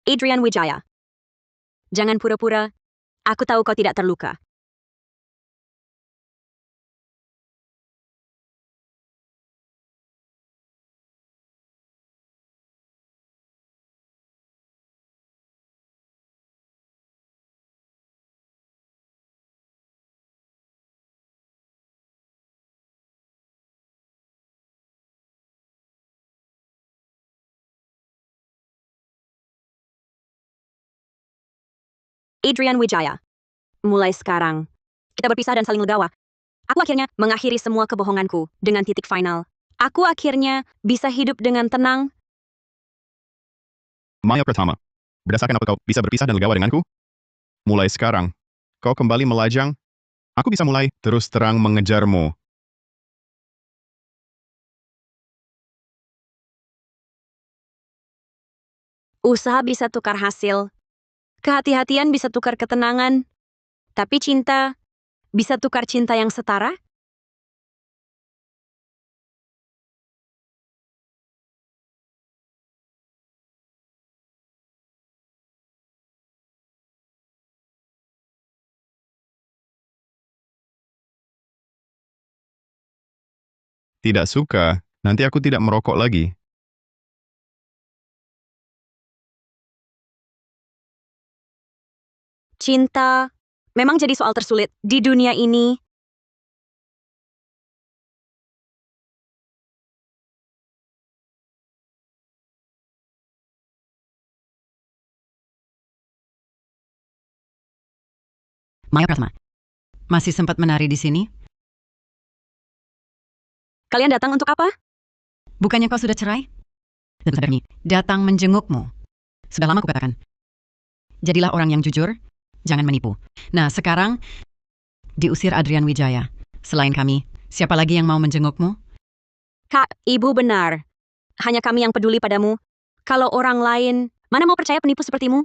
Adrian Wijaya. Jangan pura-pura. Aku tahu kau tidak terluka. Adrian Wijaya. Mulai sekarang, kita berpisah dan saling legawa. Aku akhirnya mengakhiri semua kebohonganku dengan titik final. Aku akhirnya bisa hidup dengan tenang. Maya Pratama. Berdasarkan apa kau bisa berpisah dan legawa denganku? Mulai sekarang, kau kembali melajang. Aku bisa mulai terus terang mengejarmu. Usaha bisa tukar hasil. Kehati-hatian bisa tukar ketenangan. Tapi cinta bisa tukar cinta yang setara? Tidak suka, nanti aku tidak merokok lagi. Cinta memang jadi soal tersulit di dunia ini. Maya Pratama, masih sempat menari di sini? Kalian datang untuk apa? Bukannya kau sudah cerai? Dan sadar nih, datang menjengukmu. Sudah lama kukatakan. Jadilah orang yang jujur, jangan menipu. Nah, sekarang diusir Adrian Wijaya. Selain kami, siapa lagi yang mau menjengukmu? Kak, ibu benar. Hanya kami yang peduli padamu. Kalau orang lain, mana mau percaya penipu sepertimu?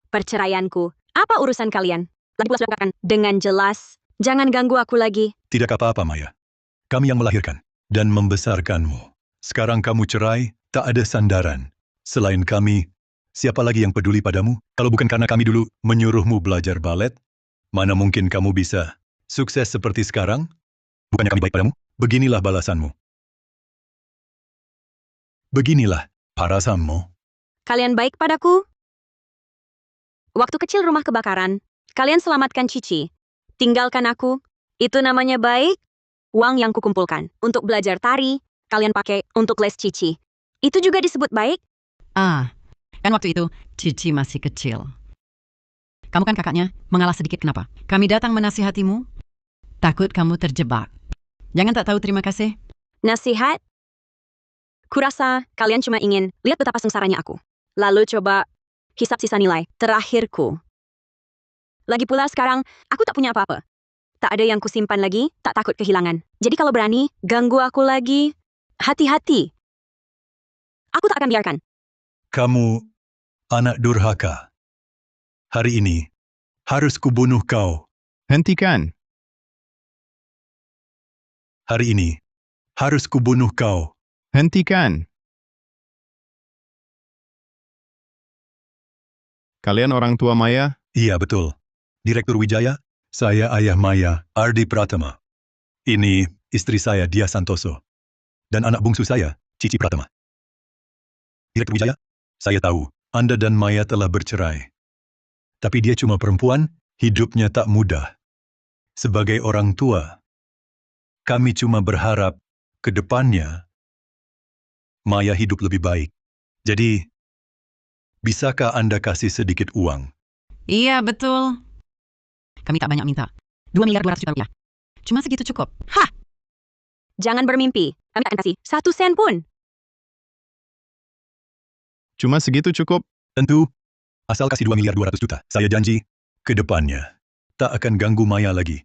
Perceraianku, apa urusan kalian? Lagi pula sudah katakan dengan jelas, jangan ganggu aku lagi. Tidak apa-apa, Maya. Kami yang melahirkan dan membesarkanmu. Sekarang kamu cerai, tak ada sandaran. Selain kami, siapa lagi yang peduli padamu? Kalau bukan karena kami dulu menyuruhmu belajar balet, mana mungkin kamu bisa sukses seperti sekarang? Bukannya kami baik padamu? Beginilah balasanmu. Beginilah balasanmu. Kalian baik padaku? Waktu kecil rumah kebakaran, kalian selamatkan Cici. Tinggalkan aku. Itu namanya baik? Uang yang kukumpulkan untuk belajar tari, kalian pakai untuk les Cici. Itu juga disebut baik? Ah, kan waktu itu Cici masih kecil. Kamu kan kakaknya, mengalah sedikit kenapa? Kami datang menasihatimu, takut kamu terjebak. Jangan tak tahu terima kasih. Nasihat? Kurasa kalian cuma ingin lihat betapa sengsaranya aku. Lalu coba hisap sisa nilai terakhirku. Lagi pula sekarang, aku tak punya apa-apa. Tak ada yang kusimpan lagi, tak takut kehilangan. Jadi kalau berani, ganggu aku lagi. Hati-hati. Aku tak akan biarkan. Kamu anak durhaka. Hari ini harus kubunuh kau. Hentikan. Hari ini harus kubunuh kau. Hentikan. Kalian orang tua Maya? Iya, betul. Direktur Wijaya, saya ayah Maya, Ardi Pratama. Ini istri saya, Dia Santoso. Dan anak bungsu saya, Cici Pratama. Direktur Wijaya, saya tahu Anda dan Maya telah bercerai. Tapi dia cuma perempuan, hidupnya tak mudah. Sebagai orang tua, kami cuma berharap ke depannya Maya hidup lebih baik. Jadi, bisakah Anda kasih sedikit uang? Iya, betul. Kami tak banyak minta. 2.200.000.000 rupiah. Cuma segitu cukup. Hah! Jangan bermimpi. Kami tak akan kasih 1 sen pun. Cuma segitu cukup? Tentu, asal kasih 2.200.000.000. Saya janji, ke depannya tak akan ganggu Maya lagi.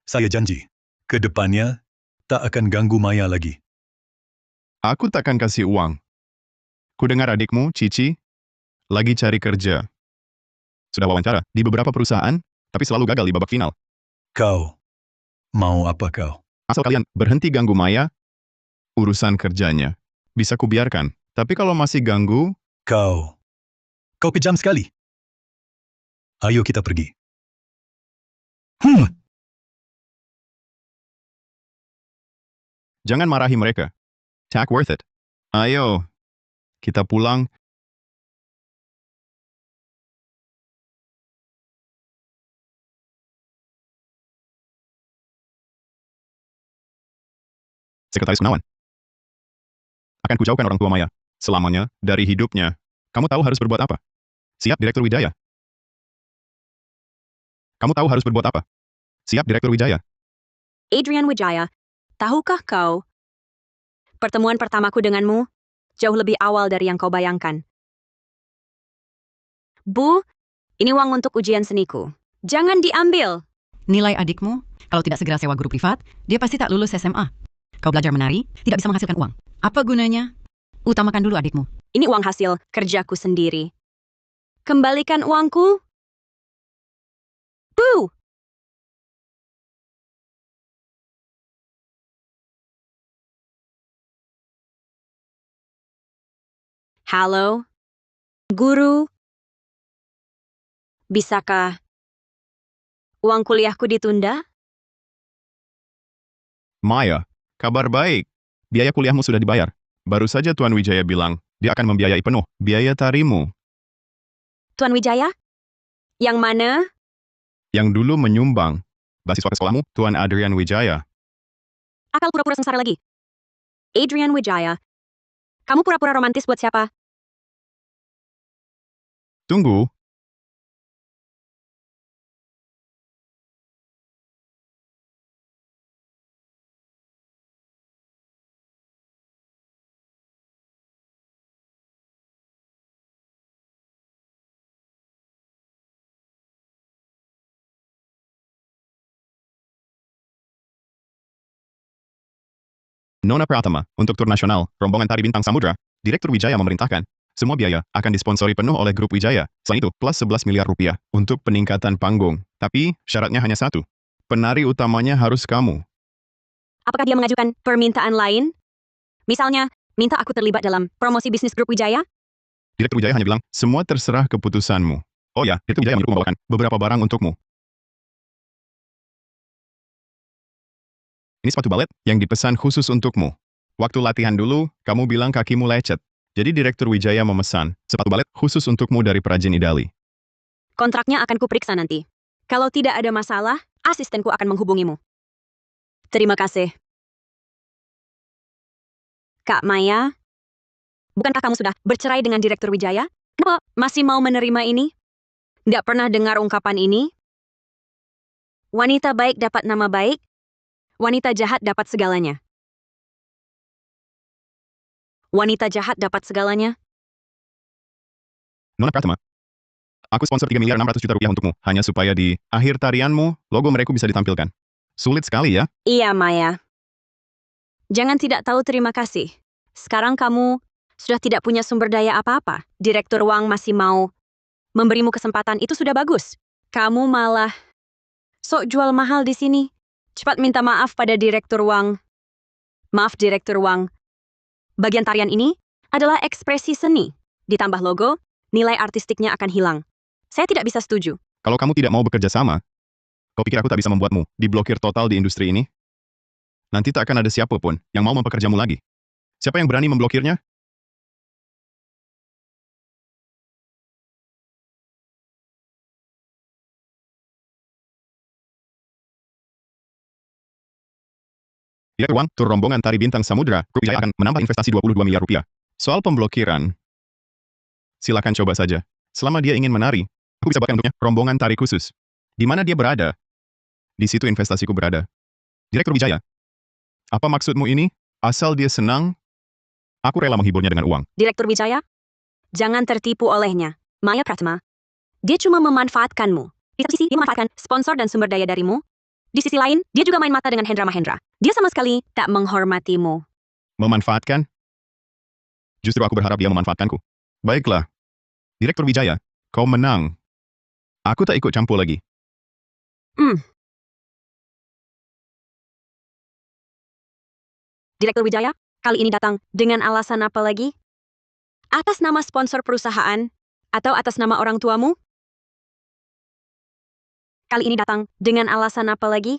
Saya janji, ke depannya tak akan ganggu Maya lagi. Aku takkan kasih uang. Ku dengar adikmu, Cici, lagi cari kerja. Sudah wawancara di beberapa perusahaan, tapi selalu gagal di babak final. Kau, mau apa kau? Asal kalian berhenti ganggu Maya, urusan kerjanya bisa kubiarkan. Tapi kalau masih ganggu, Kau kejam sekali. Ayo kita pergi. jangan marahi mereka. Tak worth it. Ayo, kita pulang. Sekretaris Gunawan. Akan kujauhkan orang tua Maya selamanya dari hidupnya. Kamu tahu harus berbuat apa? Siap, Direktur Wijaya. Kamu tahu harus berbuat apa? Siap, Direktur Wijaya. Adrian Wijaya, tahukah kau? Pertemuan pertamaku denganmu jauh lebih awal dari yang kau bayangkan. Bu, ini uang untuk ujian seniku. Jangan diambil. Nilai adikmu, kalau tidak segera sewa guru privat, dia pasti tak lulus SMA. Kau belajar menari, tidak bisa menghasilkan uang. Apa gunanya? Utamakan dulu adikmu. Ini uang hasil kerjaku sendiri. Kembalikan uangku. Bu! Halo? Guru? Bisakah uang kuliahku ditunda? Maya, kabar baik. Biaya kuliahmu sudah dibayar. Baru saja Tuan Wijaya bilang, dia akan membiayai penuh biaya tarimu. Tuan Wijaya? Yang mana? Yang dulu menyumbang. Beasiswa ke sekolahmu, Tuan Adrian Wijaya. Akal pura-pura sengsara lagi. Adrian Wijaya. Kamu pura-pura romantis buat siapa? Tunggu, Nona Pratama, untuk tur nasional, rombongan tari bintang samudra, Direktur Wijaya memerintahkan, semua biaya akan disponsori penuh oleh grup Wijaya. Selain itu, plus 11 miliar rupiah untuk peningkatan panggung. Tapi, syaratnya hanya satu. Penari utamanya harus kamu. Apakah dia mengajukan permintaan lain? Misalnya, minta aku terlibat dalam promosi bisnis grup Wijaya? Direktur Wijaya hanya bilang, semua terserah keputusanmu. Oh ya, Direktur Wijaya menyuruhku membawakan beberapa barang untukmu. Ini sepatu balet yang dipesan khusus untukmu. Waktu latihan dulu, kamu bilang kakimu lecet. Jadi Direktur Wijaya memesan sepatu balet khusus untukmu dari perajin Idali. Kontraknya akan kuperiksa nanti. Kalau tidak ada masalah, asistenku akan menghubungimu. Terima kasih. Kak Maya, bukankah kamu sudah bercerai dengan Direktur Wijaya? Kenapa masih mau menerima ini? Nggak pernah dengar ungkapan ini? Wanita baik dapat nama baik, wanita jahat dapat segalanya. Wanita jahat dapat segalanya. Nona Pratama, aku sponsor 3.600.000.000 rupiah untukmu, hanya supaya di akhir tarianmu, logo mereka bisa ditampilkan. Sulit sekali ya? Iya, Maya. Jangan tidak tahu terima kasih. Sekarang kamu sudah tidak punya sumber daya apa-apa. Direktur Wang masih mau memberimu kesempatan, itu sudah bagus. Kamu malah sok jual mahal di sini. Cepat minta maaf pada Direktur Wang. Maaf, Direktur Wang. Bagian tarian ini adalah ekspresi seni. Ditambah logo, nilai artistiknya akan hilang. Saya tidak bisa setuju. Kalau kamu tidak mau bekerja sama, kau pikir aku tak bisa membuatmu diblokir total di industri ini? Nanti tak akan ada siapapun yang mau mempekerjamu lagi. Siapa yang berani memblokirnya? Direktur Wang, tur rombongan tari bintang samudra, Grup Wijaya akan menambah investasi 22 miliar rupiah. Soal pemblokiran, silakan coba saja. Selama dia ingin menari, aku bisa buatkan untuknya rombongan tari khusus. Di mana dia berada? Di situ investasiku berada. Direktur Wijaya, apa maksudmu ini? Asal dia senang, aku rela menghiburnya dengan uang. Direktur Wijaya, jangan tertipu olehnya. Maya Pratama, dia cuma memanfaatkanmu. Di satu sisi, dia memanfaatkan sponsor dan sumber daya darimu. Di sisi lain, dia juga main mata dengan Hendra Mahendra. Dia sama sekali tak menghormatimu. Memanfaatkan? Justru aku berharap dia memanfaatkanku. Baiklah. Direktur Wijaya, kau menang. Aku tak ikut campur lagi. Direktur Wijaya, kali ini datang dengan alasan apa lagi? Atas nama sponsor perusahaan atau atas nama orang tuamu? Kali ini datang dengan alasan apa lagi?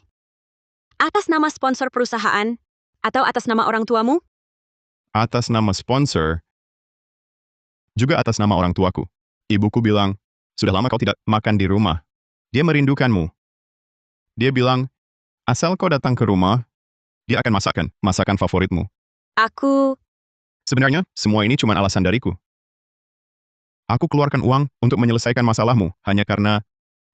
Atas nama sponsor perusahaan atau atas nama orang tuamu? Atas nama sponsor, juga atas nama orang tuaku. Ibuku bilang, sudah lama kau tidak makan di rumah. Dia merindukanmu. Dia bilang, asal kau datang ke rumah, dia akan masakkan masakan favoritmu. Aku... Sebenarnya, semua ini cuma alasan dariku. Aku keluarkan uang untuk menyelesaikan masalahmu, hanya karena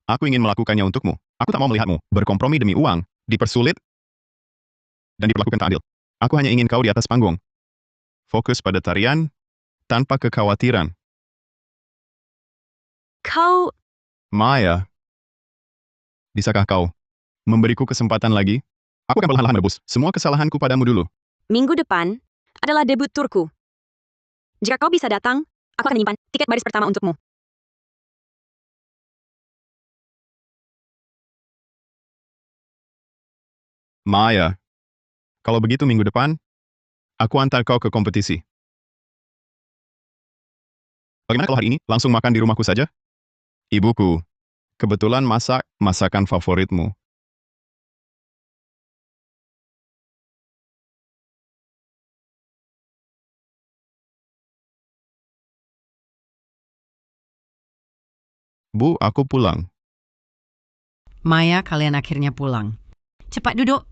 aku ingin melakukannya untukmu. Aku tak mau melihatmu berkompromi demi uang, dipersulit, dan diperlakukan tak adil. Aku hanya ingin kau di atas panggung. Fokus pada tarian, tanpa kekhawatiran. Kau... Maya, Bisakah kau memberiku kesempatan lagi? Aku akan perlahan-lahan merebus semua kesalahanku padamu dulu. Minggu depan adalah debut turku. Jika kau bisa datang, aku akan menyimpan tiket baris pertama untukmu. Maya, kalau begitu minggu depan, aku antar kau ke kompetisi. Bagaimana kalau hari ini langsung makan di rumahku saja? Ibuku, kebetulan masak masakan favoritmu. Bu, aku pulang. Maya, kalian akhirnya pulang. Cepat duduk.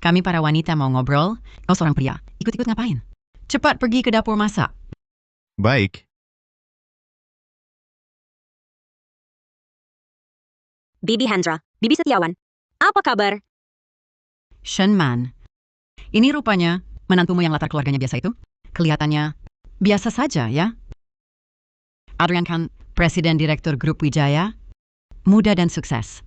Kami para wanita mau ngobrol. Kau seorang pria. Ikut-ikut ngapain? Cepat pergi ke dapur masak. Baik. Bibi Hendra, Bibi Setiawan. Apa kabar? Shenman. Ini rupanya menantumu yang latar keluarganya biasa itu. Kelihatannya biasa saja, ya? Adrian kan Presiden Direktur Grup Wijaya. Muda dan sukses.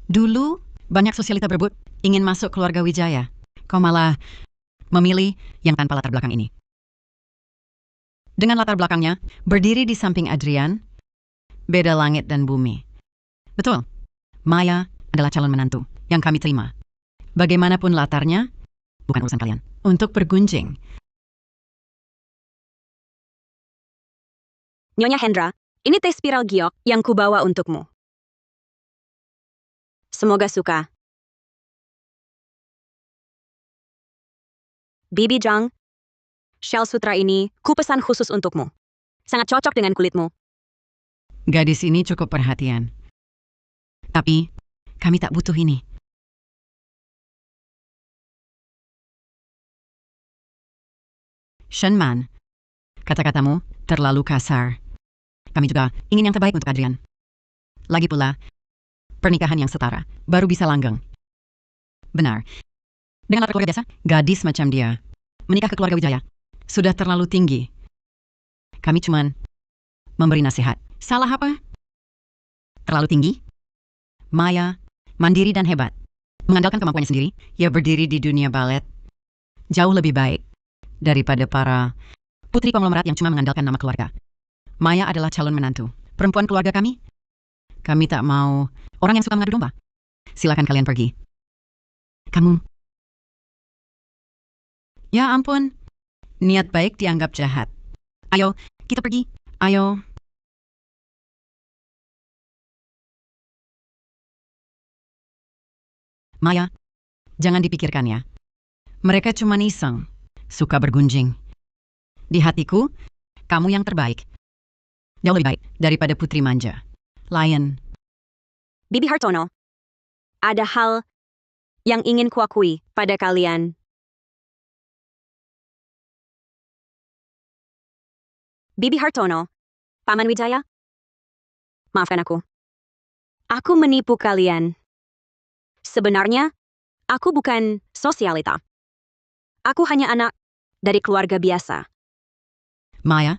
Dulu, banyak sosialita berebut ingin masuk keluarga Wijaya. Kau malah memilih yang tanpa latar belakang ini. Dengan latar belakangnya, berdiri di samping Adrian, beda langit dan bumi. Betul, Maya adalah calon menantu yang kami terima. Bagaimanapun latarnya, bukan urusan kalian. Untuk bergunjing. Nyonya Hendra, ini teh spiral giok yang kubawa untukmu. Semoga suka. Bibi Jang, shell sutra ini kupesan khusus untukmu. Sangat cocok dengan kulitmu. Gadis ini cukup perhatian. Tapi, kami tak butuh ini. Shenman, kata-katamu terlalu kasar. Kami juga ingin yang terbaik untuk Adrian. Lagi pula, pernikahan yang setara baru bisa langgeng. Benar. Dengan latar keluarga biasa, gadis macam dia menikah ke keluarga Wijaya sudah terlalu tinggi. Kami cuman memberi nasihat. Salah apa? Terlalu tinggi? Maya, mandiri dan hebat. Mengandalkan kemampuannya sendiri, ia berdiri di dunia balet jauh lebih baik daripada para putri konglomerat yang cuma mengandalkan nama keluarga. Maya adalah calon menantu. Perempuan keluarga kami. Kami tak mau orang yang suka mengadu domba. Silakan kalian pergi. Kamu. Ya ampun. Niat baik dianggap jahat. Ayo, kita pergi. Ayo. Maya, jangan dipikirkan ya. Mereka cuma iseng. Suka bergunjing. Di hatiku, kamu yang terbaik. Jauh lebih baik daripada putri manja. Lion. Bibi Hartono, ada hal yang ingin kuakui pada kalian. Bibi Hartono, Paman Wijaya, maafkan aku. Aku menipu kalian. Sebenarnya, aku bukan sosialita. Aku hanya anak dari keluarga biasa. Maya,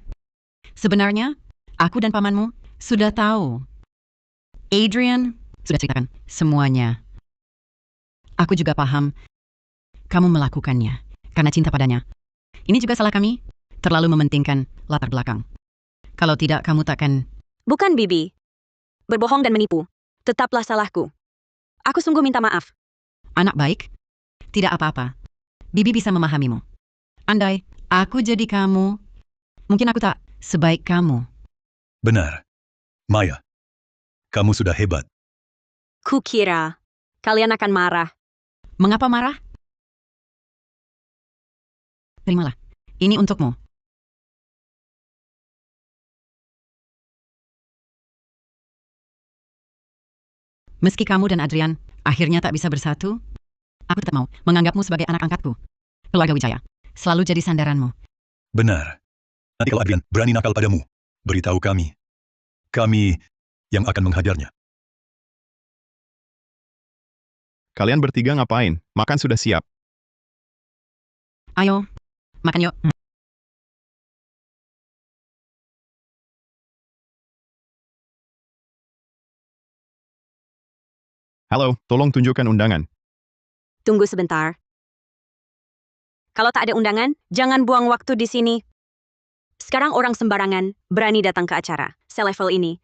sebenarnya aku dan pamanmu sudah tahu. Adrian sudah ceritakan semuanya. Aku juga paham kamu melakukannya karena cinta padanya. Ini juga salah kami, terlalu mementingkan latar belakang. Kalau tidak, kamu takkan... Bukan Bibi. Berbohong dan menipu. Tetaplah salahku. Aku sungguh minta maaf. Anak baik? Tidak apa-apa. Bibi bisa memahamimu. Andai aku jadi kamu, mungkin aku tak sebaik kamu. Benar. Maya, kamu sudah hebat. Kukira kalian akan marah. Mengapa marah? Terimalah. Ini untukmu. Meski kamu dan Adrian akhirnya tak bisa bersatu, aku tetap mau menganggapmu sebagai anak angkatku. Keluarga Wijaya selalu jadi sandaranmu. Benar. Nanti kalau Adrian berani nakal padamu, beritahu kami. Kami yang akan menghajarnya. Kalian bertiga ngapain? Makan sudah siap. Ayo, makan yuk. Halo, tolong tunjukkan undangan. Tunggu sebentar. Kalau tak ada undangan, jangan buang waktu di sini. Sekarang orang sembarangan berani datang ke acara selevel ini.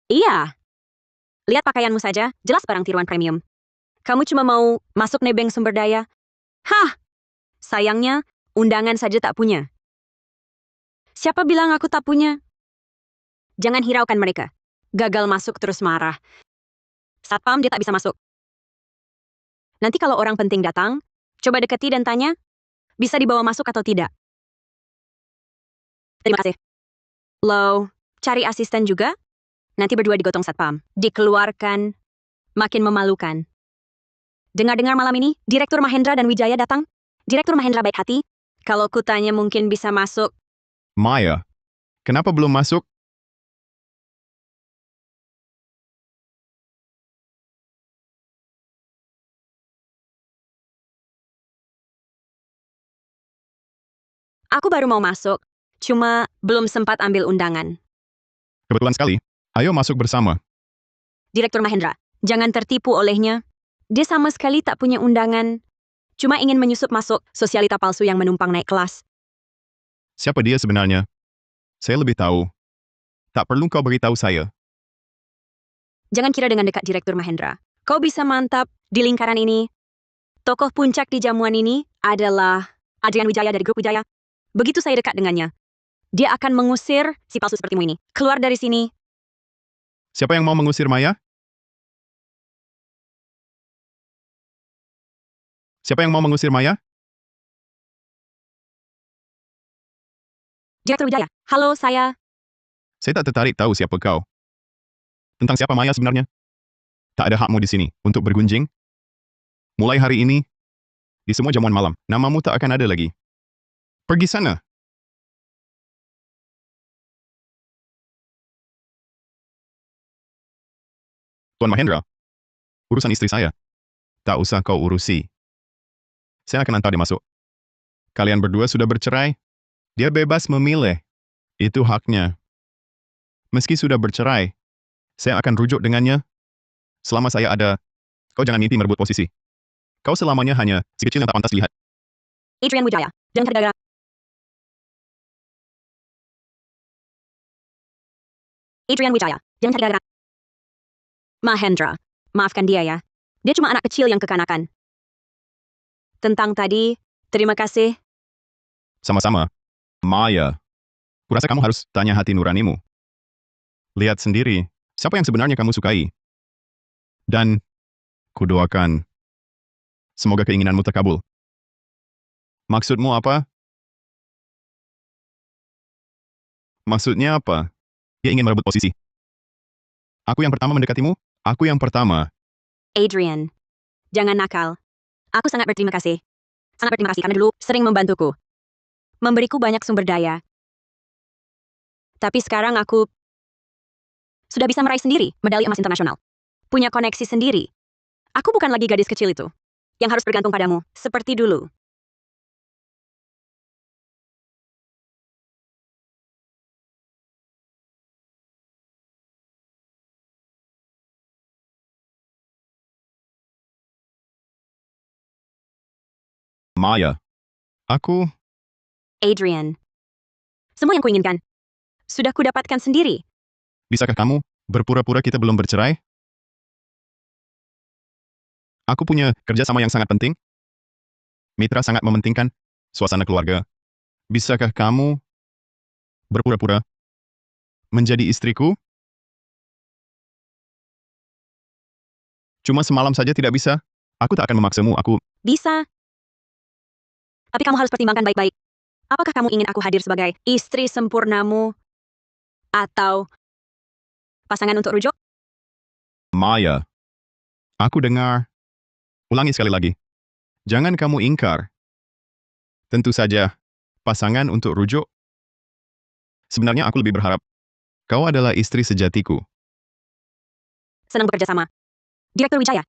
Iya. Lihat pakaianmu saja, jelas barang tiruan premium. Kamu cuma mau masuk nebeng sumber daya? Hah! Sayangnya, undangan saja tak punya. Siapa bilang aku tak punya? Jangan hiraukan mereka. Gagal masuk terus marah. Satpam dia tak bisa masuk. Nanti kalau orang penting datang, coba deketi dan tanya, bisa dibawa masuk atau tidak. Terima kasih. Lo, cari asisten juga? Nanti berdua digotong satpam. Dikeluarkan. Makin memalukan. Dengar-dengar malam ini, Direktur Mahendra dan Wijaya datang. Direktur Mahendra baik hati. Kalau kutanya mungkin bisa masuk. Maya, kenapa belum masuk? Aku baru mau masuk. Cuma belum sempat ambil undangan. Kebetulan sekali. Ayo masuk bersama. Direktur Mahendra, jangan tertipu olehnya. Dia sama sekali tak punya undangan. Cuma ingin menyusup masuk sosialita palsu yang menumpang naik kelas. Siapa dia sebenarnya? Saya lebih tahu. Tak perlu kau beritahu saya. Jangan kira dengan dekat Direktur Mahendra. Kau bisa mantap di lingkaran ini. Tokoh puncak di jamuan ini adalah Adrian Wijaya dari grup Wijaya. Begitu saya dekat dengannya, dia akan mengusir si palsu sepertimu ini. Keluar dari sini. Siapa yang mau mengusir Maya? Siapa yang mau mengusir Maya? Direktur Wijaya, halo saya. Saya tak tertarik tahu siapa kau. Tentang siapa Maya sebenarnya? Tak ada hakmu di sini untuk bergunjing. Mulai hari ini, di semua jamuan malam, namamu tak akan ada lagi. Pergi sana. Tuan Mahendra, urusan istri saya. Tak usah kau urusi. Saya akan hantar dia masuk. Kalian berdua sudah bercerai. Dia bebas memilih. Itu haknya. Meski sudah bercerai, saya akan rujuk dengannya. Selama saya ada, kau jangan mimpi merebut posisi. Kau selamanya hanya si kecil yang tak pantas dilihat. Adrian Wijaya, jangan cari gara-gara. Adrian Wijaya, jangan cari gara-gara. Mahendra, maafkan dia ya. Dia cuma anak kecil yang kekanakan. Tentang tadi, terima kasih. Sama-sama. Maya. Kurasa kamu harus tanya hati nuranimu. Lihat sendiri, siapa yang sebenarnya kamu sukai. Dan, kudoakan, semoga keinginanmu terkabul. Maksudmu apa? Maksudnya apa? Dia ingin merebut posisi. Aku yang pertama mendekatimu? Aku yang pertama. Adrian, jangan nakal. Aku sangat berterima kasih. Sangat berterima kasih karena dulu sering membantuku. Memberiku banyak sumber daya. Tapi sekarang aku sudah bisa meraih sendiri medali emas internasional. Punya koneksi sendiri. Aku bukan lagi gadis kecil itu yang harus bergantung padamu, seperti dulu. Maya. Aku, Adrian, semua yang kuinginkan sudah kudapatkan sendiri. bisakah kamu berpura-pura kita belum bercerai? Aku punya kerjasama yang sangat penting. Mitra sangat mementingkan suasana keluarga. Bisakah kamu berpura-pura menjadi istriku? Cuma semalam saja tidak bisa. Aku tak akan memaksamu. Aku Bisa. Tapi kamu harus pertimbangkan baik-baik. Apakah kamu ingin aku hadir sebagai istri sempurnamu? Atau pasangan untuk rujuk? Maya. Aku dengar. Ulangi sekali lagi. Jangan kamu ingkar. Tentu saja, pasangan untuk rujuk. Sebenarnya aku lebih berharap kau adalah istri sejatiku. Senang bekerja sama. Direktur Wijaya.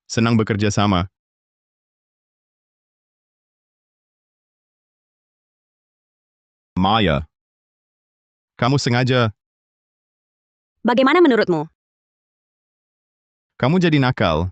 Senang bekerja sama. Maya. Kamu sengaja. Bagaimana menurutmu? Kamu jadi nakal.